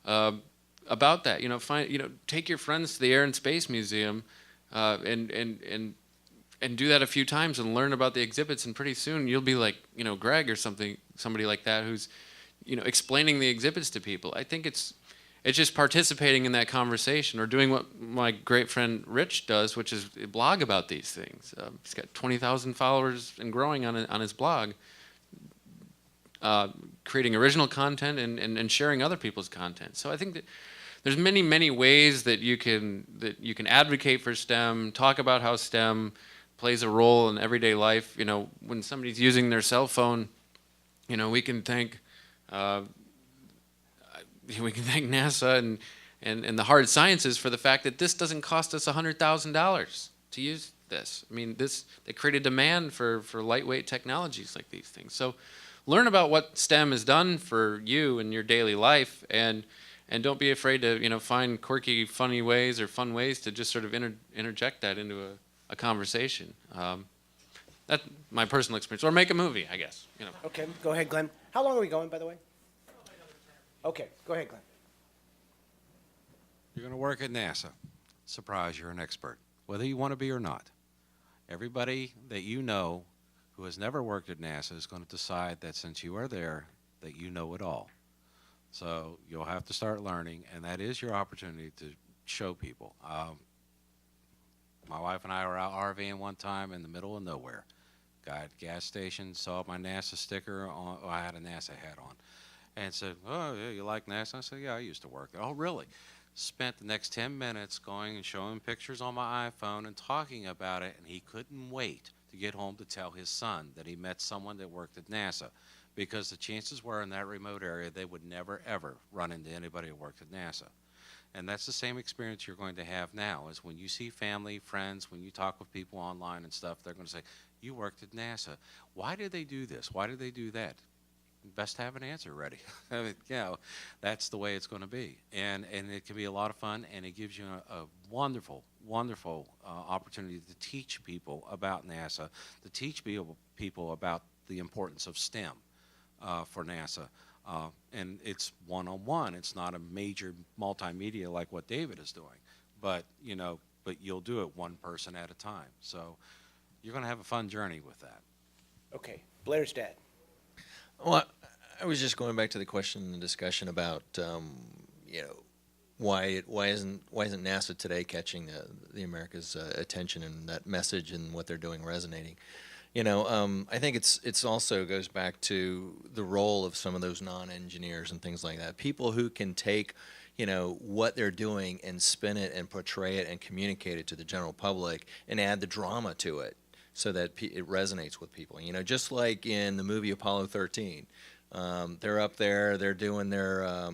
about that. You know, take your friends to the Air and Space Museum and do that a few times and learn about the exhibits, and pretty soon you'll be like, you know, Greg or somebody like that, who's, you know, explaining the exhibits to people. I think it's just participating in that conversation, or doing what my great friend Rich does, which is blog about these things. He's got 20,000 followers and growing on his blog, creating original content and sharing other people's content. So I think that there's many ways that you can advocate for STEM, talk about how STEM plays a role in everyday life. You know, when somebody's using their cell phone, you know, we can thank NASA and the hard sciences for the fact that this doesn't cost us $100,000 to use this. I mean, they create a demand for lightweight technologies like these things. So learn about what STEM has done for you in your daily life, and don't be afraid to, you know, find quirky, funny ways or fun ways to just sort of interject that into a conversation. That's my personal experience. Or make a movie, I guess. You know. Okay, go ahead, Glenn. How long are we going, by the way? Okay, go ahead, Glenn. You're going to work at NASA. Surprise, you're an expert, whether you want to be or not. Everybody that you know who has never worked at NASA is going to decide that since you are there, that you know it all. So you'll have to start learning, and that is your opportunity to show people. My wife and I were out RVing one time in the middle of nowhere. Got at a gas station, saw my NASA sticker on. Oh, I had a NASA hat on, and said, "Oh, yeah, you like NASA?" I said, "Yeah, I used to work there." "Oh, really?" Spent the next 10 minutes going and showing pictures on my iPhone and talking about it, and he couldn't wait to get home to tell his son that he met someone that worked at NASA, because the chances were in that remote area they would never, ever run into anybody who worked at NASA. And that's the same experience you're going to have now, is when you see family, friends, when you talk with people online and stuff, they're going to say, "You worked at NASA. Why did they do this? Why did they do that?" Best to have an answer ready. I mean, you know, that's the way it's going to be. And it can be a lot of fun, and it gives you a wonderful, wonderful opportunity to teach people about NASA, to teach people about the importance of STEM for NASA. And it's one-on-one. It's not a major multimedia like what David is doing. But, you know, you'll do it one person at a time. So you're going to have a fun journey with that. Okay, Blair's dad. Well, I was just going back to the question and the discussion about, why isn't NASA today catching the America's attention, and that message and what they're doing resonating? I think it's also goes back to the role of some of those non-engineers and things like that. People who can take, what they're doing and spin it and portray it and communicate it to the general public and add the drama to it so that it resonates with people. Just like in the movie Apollo 13, they're up there, they're doing their,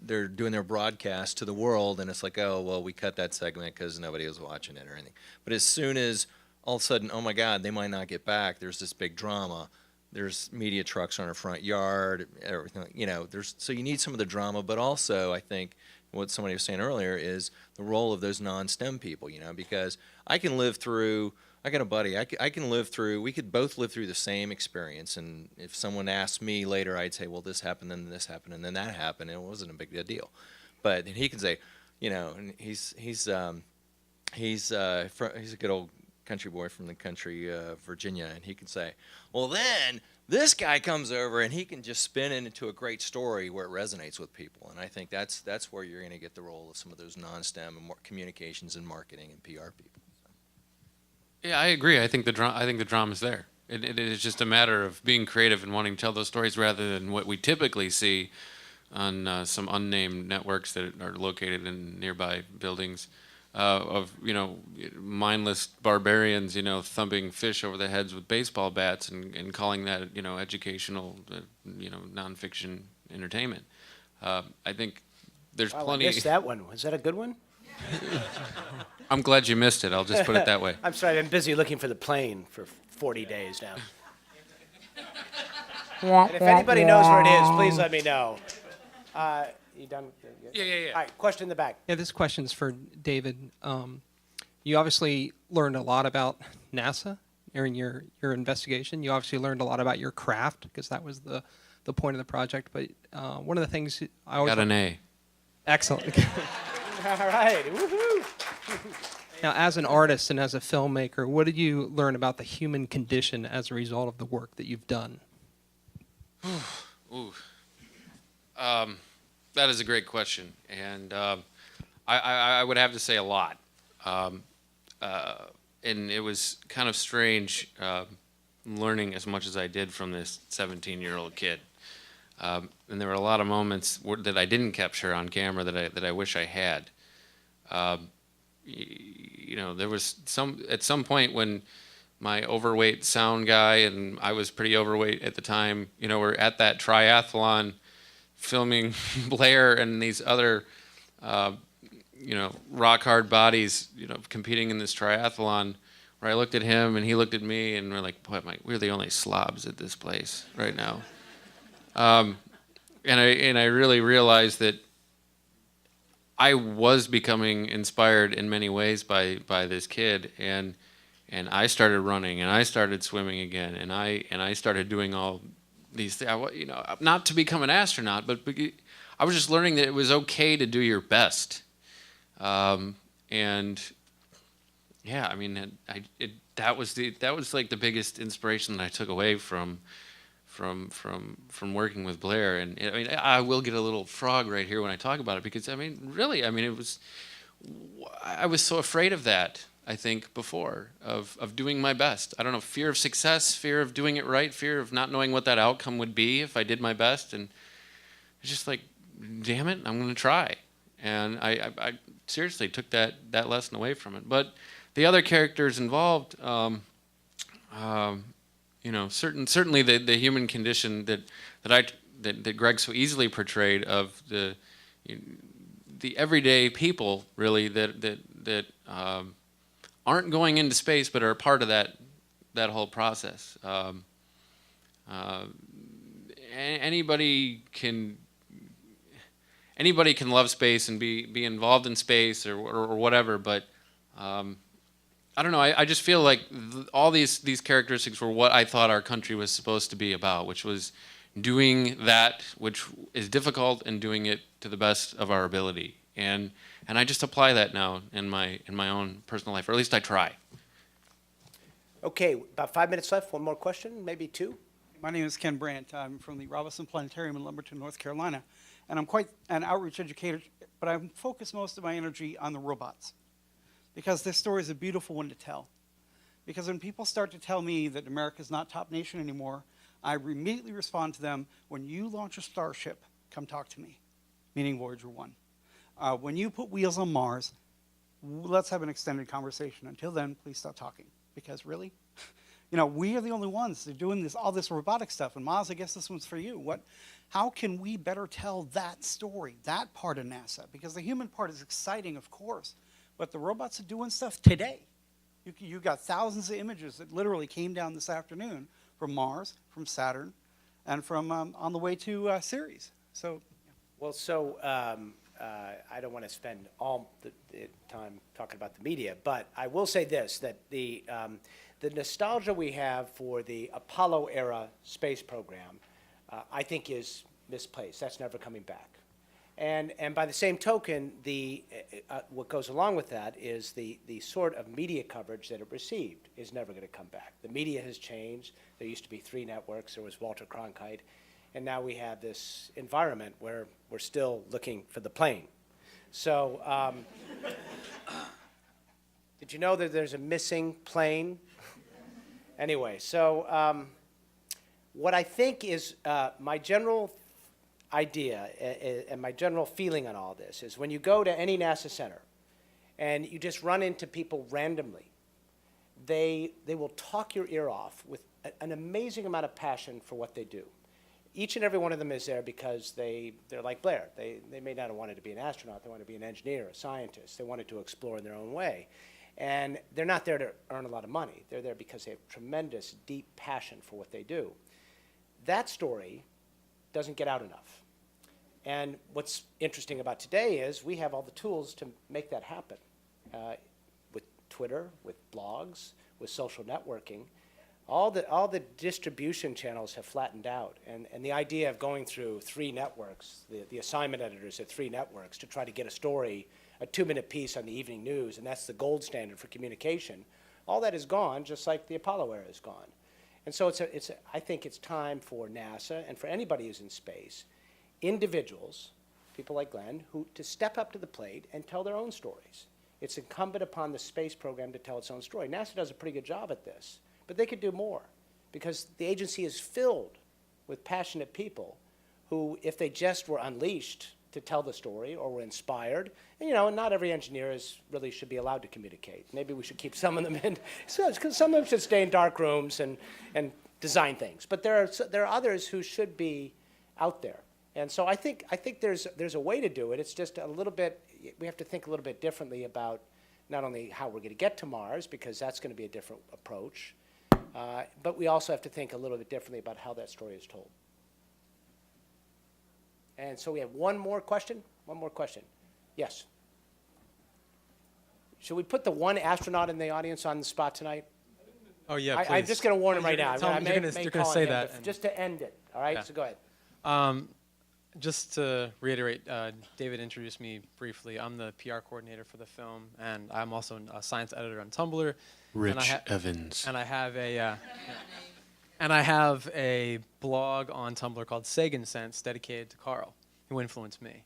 they're doing their broadcast to the world, and it's like, oh, well, we cut that segment because nobody was watching it or anything. But as soon as all of a sudden, oh my God, they might not get back, there's this big drama. There's media trucks on our front yard, everything. So you need some of the drama, but also I think what somebody was saying earlier is the role of those non-STEM people. Because I can live through. I got a buddy. I can live through. We could both live through the same experience, and if someone asked me later, I'd say, well, this happened, then this happened, and then that happened, and it wasn't a big deal. But he can say, and he's a good old country boy from the country Virginia, and he can say, well, then this guy comes over and he can just spin it into a great story where it resonates with people. And I think that's where you're going to get the role of some of those non-STEM and more communications and marketing and PR people. Yeah, I agree. I think the drama's there. It is just a matter of being creative and wanting to tell those stories rather than what we typically see on some unnamed networks that are located in nearby buildings. Of mindless barbarians thumping fish over the heads with baseball bats and calling that educational nonfiction entertainment. I think there's plenty. I missed that one. Was that a good one? I'm glad you missed it. I'll just put it that way. I'm sorry. I've been busy looking for the plane for 40 days now. And if anybody knows where it is, please let me know. You done? Yeah. All right, question in the back. Yeah, this question's for David. You obviously learned a lot about NASA during your investigation. You obviously learned a lot about your craft because that was the point of the project. But one of the things I always got an A. Excellent. All right, woohoo! Now, as an artist and as a filmmaker, what did you learn about the human condition as a result of the work that you've done? Ooh. That is a great question, and I would have to say a lot. And it was kind of strange learning as much as I did from this 17-year-old kid. And there were a lot of moments that I didn't capture on camera that I wish I had. There was at some point when my overweight sound guy, and I was pretty overweight at the time, were at that triathlon filming Blair and these other, rock hard bodies, competing in this triathlon, where I looked at him and he looked at me and we're like, boy, we're the only slobs at this place right now. And I really realized that I was becoming inspired in many ways by this kid, and I started running and I started swimming again, and I started doing all these things, not to become an astronaut, but I was just learning that it was okay to do your best. And yeah, I mean, that was like the biggest inspiration that I took away from working with Blair. And I will get a little frog right here when I talk about it, because really, I was so afraid of that. I think before of doing my best. I don't know, fear of success, fear of doing it right, fear of not knowing what that outcome would be if I did my best, and it's just like, damn it, I'm going to try. And I seriously took that lesson away from it. But the other characters involved, certainly the human condition that Greg so easily portrayed of the everyday people, really, that aren't going into space but are a part of that whole process. Anybody can love space and be involved in space or whatever, but I don't know. I just feel like all these characteristics were what I thought our country was supposed to be about, which was doing that which is difficult and doing it to the best of our ability. And I just apply that now in my own personal life, or at least I try. Okay, about 5 minutes left. One more question, maybe two. My name is Ken Brandt. I'm from the Robinson Planetarium in Lumberton, North Carolina. and I'm quite an outreach educator, but I'm focused most of my energy on the robots, because this story is a beautiful one to tell. Because when people start to tell me that America's not top nation anymore, I immediately respond to them, when you launch a starship, come talk to me, meaning Voyager 1. When you put wheels on Mars, let's have an extended conversation. Until then, please stop talking, because really, we are the only ones that are doing all this robotic stuff. And Miles, I guess this one's for you. How can we better tell that story, that part of NASA? Because the human part is exciting, of course, but the robots are doing stuff today. You got thousands of images that literally came down this afternoon from Mars, from Saturn, and from on the way to Ceres. So, Well, I don't want to spend all the time talking about the media, but I will say this, that the nostalgia we have for the Apollo era space program, I think is misplaced. That's never coming back. And by the same token, what goes along with that is the sort of media coverage that it received is never going to come back. The media has changed. There used to be 3 networks. There was Walter Cronkite. And now we have this environment where we're still looking for the plane. So did you know that there's a missing plane? Anyway, so what I think is my general idea and my general feeling on all this is when you go to any NASA center and you just run into people randomly, they will talk your ear off with an amazing amount of passion for what they do. Each and every one of them is there because they're like Blair. They may not have wanted to be an astronaut. They want to be an engineer, a scientist. They wanted to explore in their own way. And they're not there to earn a lot of money. They're there because they have tremendous, deep passion for what they do. That story doesn't get out enough. And what's interesting about today is we have all the tools to make that happen. With Twitter, with blogs, with social networking. All the distribution channels have flattened out, and the idea of going through 3 networks, the assignment editors at 3 networks to try to get a story, a 2-minute piece on the evening news, and that's the gold standard for communication, all that is gone, just like the Apollo era is gone. And so I think it's time for NASA and for anybody who's in space, individuals, people like Glenn, to step up to the plate and tell their own stories. It's incumbent upon the space program to tell its own story. NASA does a pretty good job at this. But they could do more, because the agency is filled with passionate people who, if they just were unleashed to tell the story or were inspired, and not every engineer really should be allowed to communicate. Maybe we should keep some of them in, because some of them should stay in dark rooms and design things. But there are others who should be out there. And so I think there's a way to do it. It's just a little bit, we have to think a little bit differently about not only how we're going to get to Mars, because that's going to be a different approach, but we also have to think a little bit differently about how that story is told. And so we have one more question. Yes. Should we put the one astronaut in the audience on the spot tonight? Oh, yeah, please. I'm just going to warn him right now. You're going to say that. Just to end it, all right? Yeah. So go ahead. Just to reiterate, David introduced me briefly. I'm the PR coordinator for the film, and I'm also a science editor on Tumblr. Rich Evans. And I have a blog on Tumblr called Sagan Sense, dedicated to Carl, who influenced me.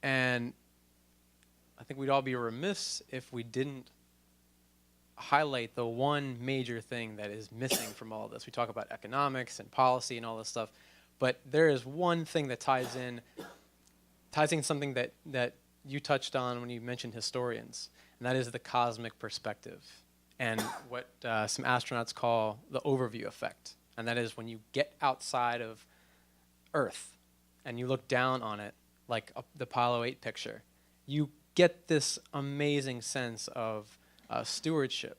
And I think we'd all be remiss if we didn't highlight the one major thing that is missing from all this. We talk about economics and policy and all this stuff, but there is one thing that ties in something that you touched on when you mentioned historians, and that is the cosmic perspective, and what some astronauts call the overview effect. And that is when you get outside of Earth and you look down on it, like the Apollo 8 picture, you get this amazing sense of stewardship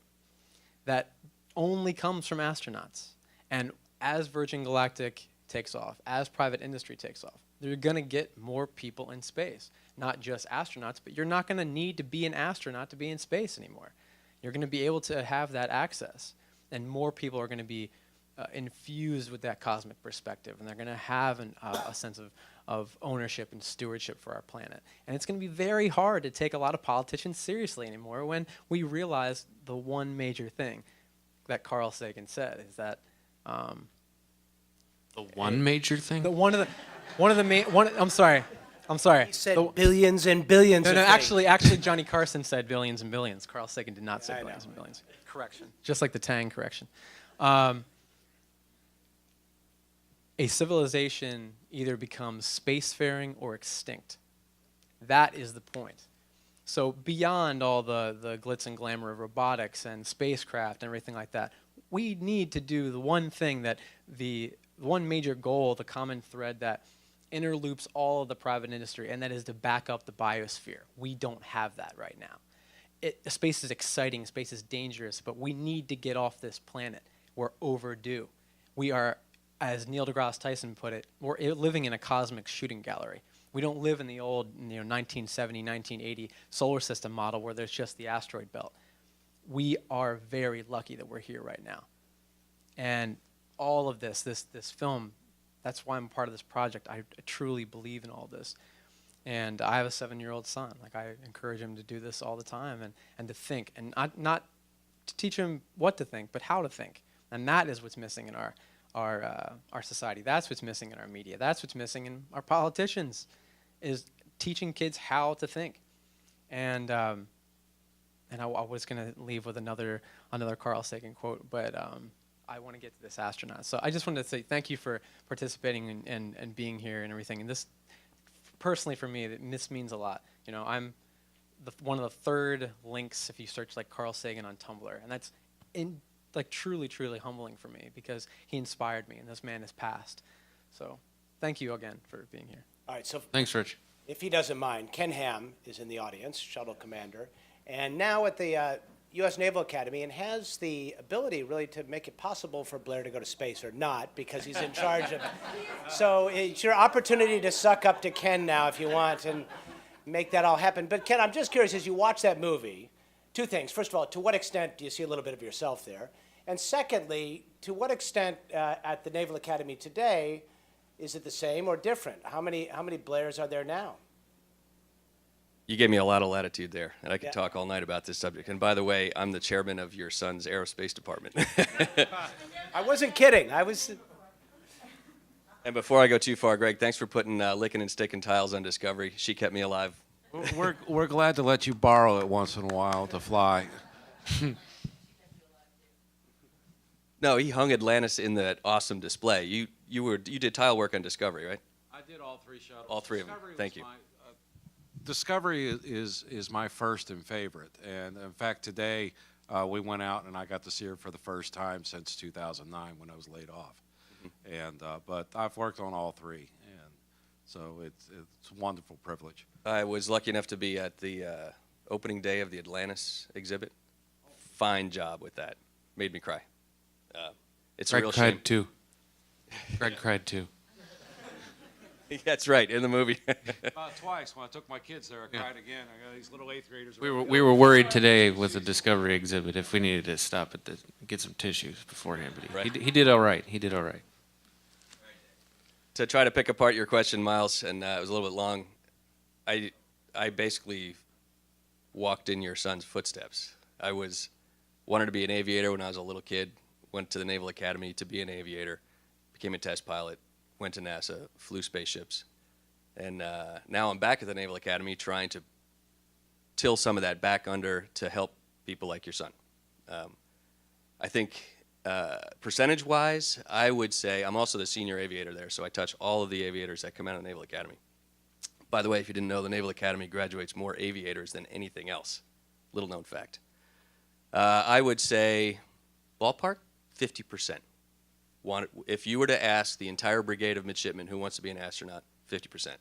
that only comes from astronauts. And as Virgin Galactic takes off, as private industry takes off, they're going to get more people in space. Not just astronauts, but you're not going to need to be an astronaut to be in space anymore. You're going to be able to have that access, and more people are going to be infused with that cosmic perspective, and they're going to have a sense of ownership and stewardship for our planet. And it's going to be very hard to take a lot of politicians seriously anymore when we realize the one major thing that Carl Sagan said is that the one major thing? one of the main I'm sorry. He said billions and billions. No, of no, things. actually, Johnny Carson said billions and billions. Carl Sagan did not say I billions know. and billions. Correction. Just like the Tang correction. A civilization either becomes spacefaring or extinct. That is the point. So beyond all the glitz and glamour of robotics and spacecraft and everything like that, we need to do the one thing that the one major goal, the common thread that interloops all of the private industry, and that is to back up the biosphere. We don't have that right now. Space is exciting, space is dangerous, but we need to get off this planet. We're overdue. We are, as Neil deGrasse Tyson put it, we're living in a cosmic shooting gallery. We don't live in the old 1970, 1980 solar system model where there's just the asteroid belt. We are very lucky that we're here right now. And all of this film, that's why I'm part of this project. I truly believe in all this. And I have a 7-year-old son. Like, I encourage him to do this all the time and to think. And not to teach him what to think, but how to think. And that is what's missing in our society. That's what's missing in our media. That's what's missing in our politicians, is teaching kids how to think. And I was going to leave with another Carl Sagan quote, but I want to get to this astronaut. So I just wanted to say thank you for participating and being here and everything. And this, personally for me, this means a lot. I'm one of the third links if you search like Carl Sagan on Tumblr, and that's truly, truly humbling for me because he inspired me, and this man has passed. So thank you again for being here. All right, so Thanks, Rich. if he doesn't mind, Ken Ham is in the audience, shuttle commander, and now at the U.S. Naval Academy, and has the ability really to make it possible for Blair to go to space, or not, because he's in charge of. So it's your opportunity to suck up to Ken now if you want and make that all happen. But Ken, I'm just curious, as you watch that movie, two things. First of all, to what extent do you see a little bit of yourself there? And secondly, to what extent at the Naval Academy today is it the same or different? How many Blairs are there now? You gave me a lot of latitude there, and I could talk all night about this subject. And by the way, I'm the chairman of your son's aerospace department. I wasn't kidding. I was. And before I go too far, Greg, thanks for putting licking and sticking tiles on Discovery. She kept me alive. We're glad to let you borrow it once in a while to fly. No, he hung Atlantis in that awesome display. You did tile work on Discovery, right? I did all 3 shuttles. All 3 of them. Thank you. Discovery is my first and favorite, and in fact today we went out and I got to see her for the first time since 2009 when I was laid off. And but I've worked on all 3, and so it's a wonderful privilege. I was lucky enough to be at the opening day of the Atlantis exhibit. Fine job with that. Made me cry. It's Greg a real cried shame. too. Greg cried too. That's right, in the movie. Twice when I took my kids there, I cried again. I got these little 8th graders. We were worried today with the Discovery exhibit if we needed to stop at get some tissues beforehand, but he did all right. He did all right. To try to pick apart your question, Miles, and it was a little bit long, I basically walked in your son's footsteps. I wanted to be an aviator when I was a little kid, went to the Naval Academy to be an aviator, became a test pilot, went to NASA, flew spaceships, and now I'm back at the Naval Academy trying to till some of that back under to help people like your son. I think percentage-wise, I would say I'm also the senior aviator there, so I touch all of the aviators that come out of the Naval Academy. By the way, if you didn't know, the Naval Academy graduates more aviators than anything else. Little-known fact. I would say, ballpark, 50%. If you were to ask the entire brigade of midshipmen who wants to be an astronaut, 50%.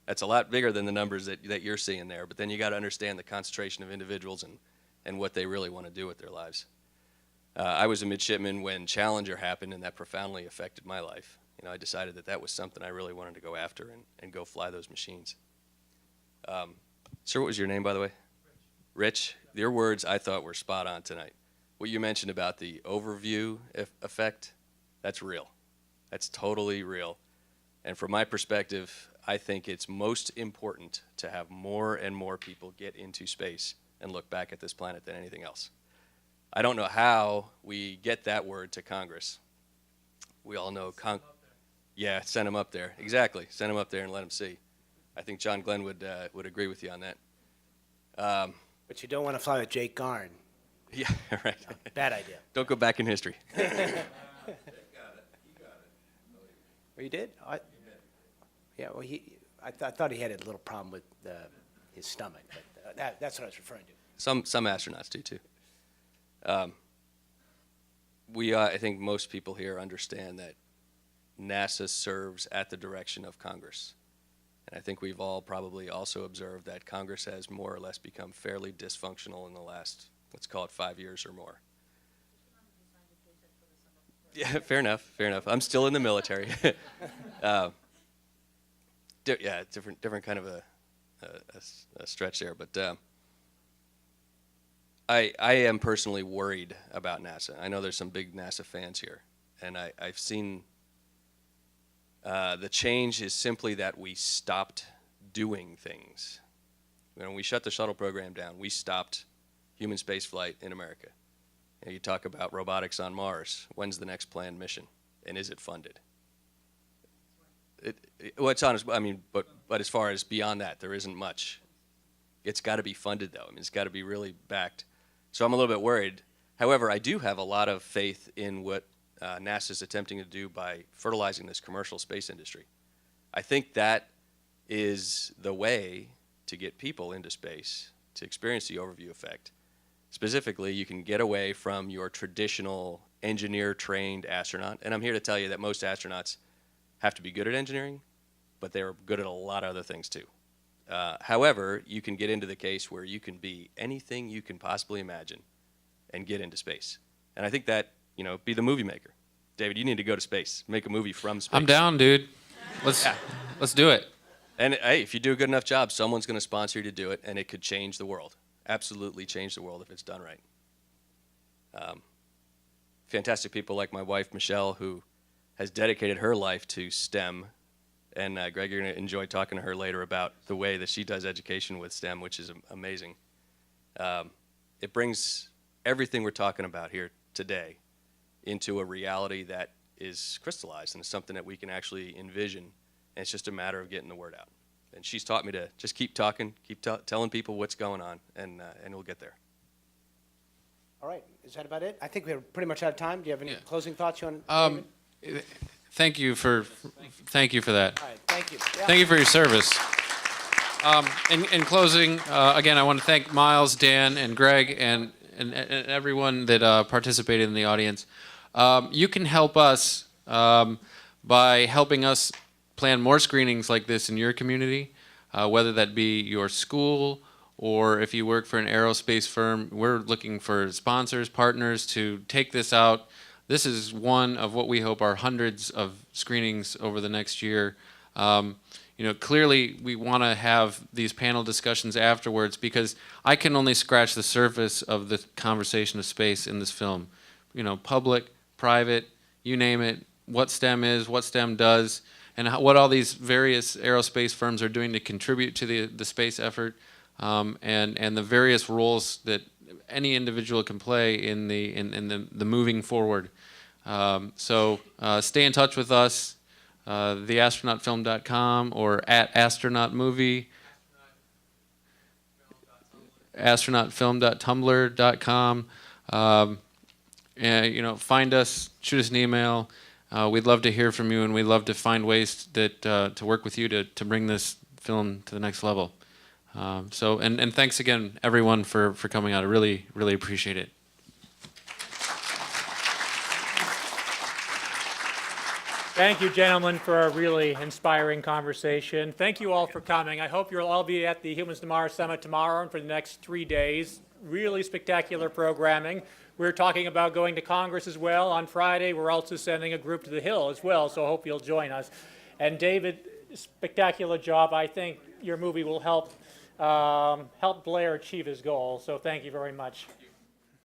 That's a lot bigger than the numbers that you're seeing there, but then you got to understand the concentration of individuals and what they really want to do with their lives. I was a midshipman when Challenger happened, and that profoundly affected my life. I decided that was something I really wanted to go after and go fly those machines. Sir, what was your name, by the way? Rich. Your words I thought were spot on tonight. What you mentioned about the overview effect, that's real. That's totally real. And from my perspective, I think it's most important to have more and more people get into space and look back at this planet than anything else. I don't know how we get that word to Congress. We all know Yeah, send them up there. Exactly. Send them up there and let them see. I think John Glenn would agree with you on that. But you don't want to fly with Jake Garn. Yeah, right. No, bad idea. Don't go back in history. Oh, you did? Yeah, well, I thought he had a little problem with his stomach, but that's what I was referring to. Some astronauts do too. I think most people here understand that NASA serves at the direction of Congress. And I think we've all probably also observed that Congress has more or less become fairly dysfunctional in the last, let's call it 5 years or more. Yeah, fair enough. I'm still in the military. Yeah, different kind of a stretch there. But I am personally worried about NASA. I know there's some big NASA fans here. And I've seen the change is simply that we stopped doing things. When we shut the shuttle program down, we stopped human spaceflight in America. You talk about robotics on Mars. When's the next planned mission, and is it funded? Well, it's honest. I mean, but as far as beyond that, there isn't much. It's got to be funded, though. I mean, it's got to be really backed. So I'm a little bit worried. However, I do have a lot of faith in what NASA's attempting to do by fertilizing this commercial space industry. I think that is the way to get people into space, to experience the overview effect. Specifically, you can get away from your traditional engineer-trained astronaut. And I'm here to tell you that most astronauts have to be good at engineering, but they're good at a lot of other things too. However, you can get into the case where you can be anything you can possibly imagine and get into space. And I think that, be the movie maker. David, you need to go to space, make a movie from space. I'm down, dude. Let's do it. And hey, if you do a good enough job, someone's going to sponsor you to do it, and it could change the world. Absolutely change the world if it's done right. Fantastic people like my wife, Michelle, who has dedicated her life to STEM. And Greg, you're going to enjoy talking to her later about the way that she does education with STEM, which is amazing. It brings everything we're talking about here today into a reality that is crystallized and is something that we can actually envision. And it's just a matter of getting the word out. And she's taught me to just keep talking, keep telling people what's going on, and we'll get there. All right, is that about it? I think we're pretty much out of time. Do you have any closing thoughts you want to Thank you for that. All right, thank you. Yeah. Thank you for your service. In closing, again, I want to thank Miles, Dan, and Greg, and everyone that participated in the audience. You can help us by helping us plan more screenings like this in your community, whether that be your school or if you work for an aerospace firm. We're looking for sponsors, partners to take this out. This is one of what we hope are hundreds of screenings over the next year. Clearly we want to have these panel discussions afterwards because I can only scratch the surface of the conversation of space in this film. Public, private, you name it, what STEM is, what STEM does, and what all these various aerospace firms are doing to contribute to the space effort, and the various roles that any individual can play in the moving forward. So stay in touch with us, theastronautfilm.com or at astronautmovie, astronautfilm.tumblr.com. And find us, shoot us an email. We'd love to hear from you, and we'd love to find ways that to work with you to bring this film to the next level. And thanks again, everyone, for coming out. I really, really appreciate it. Thank you, gentlemen, for a really inspiring conversation. Thank you all for coming. I hope you'll all be at the Humans to Mars Summit tomorrow and for the next 3 days. Really spectacular programming. We're talking about going to Congress as well. On Friday, we're also sending a group to the Hill as well, so I hope you'll join us. And David, spectacular job. I think your movie will help Blair achieve his goal, so thank you very much.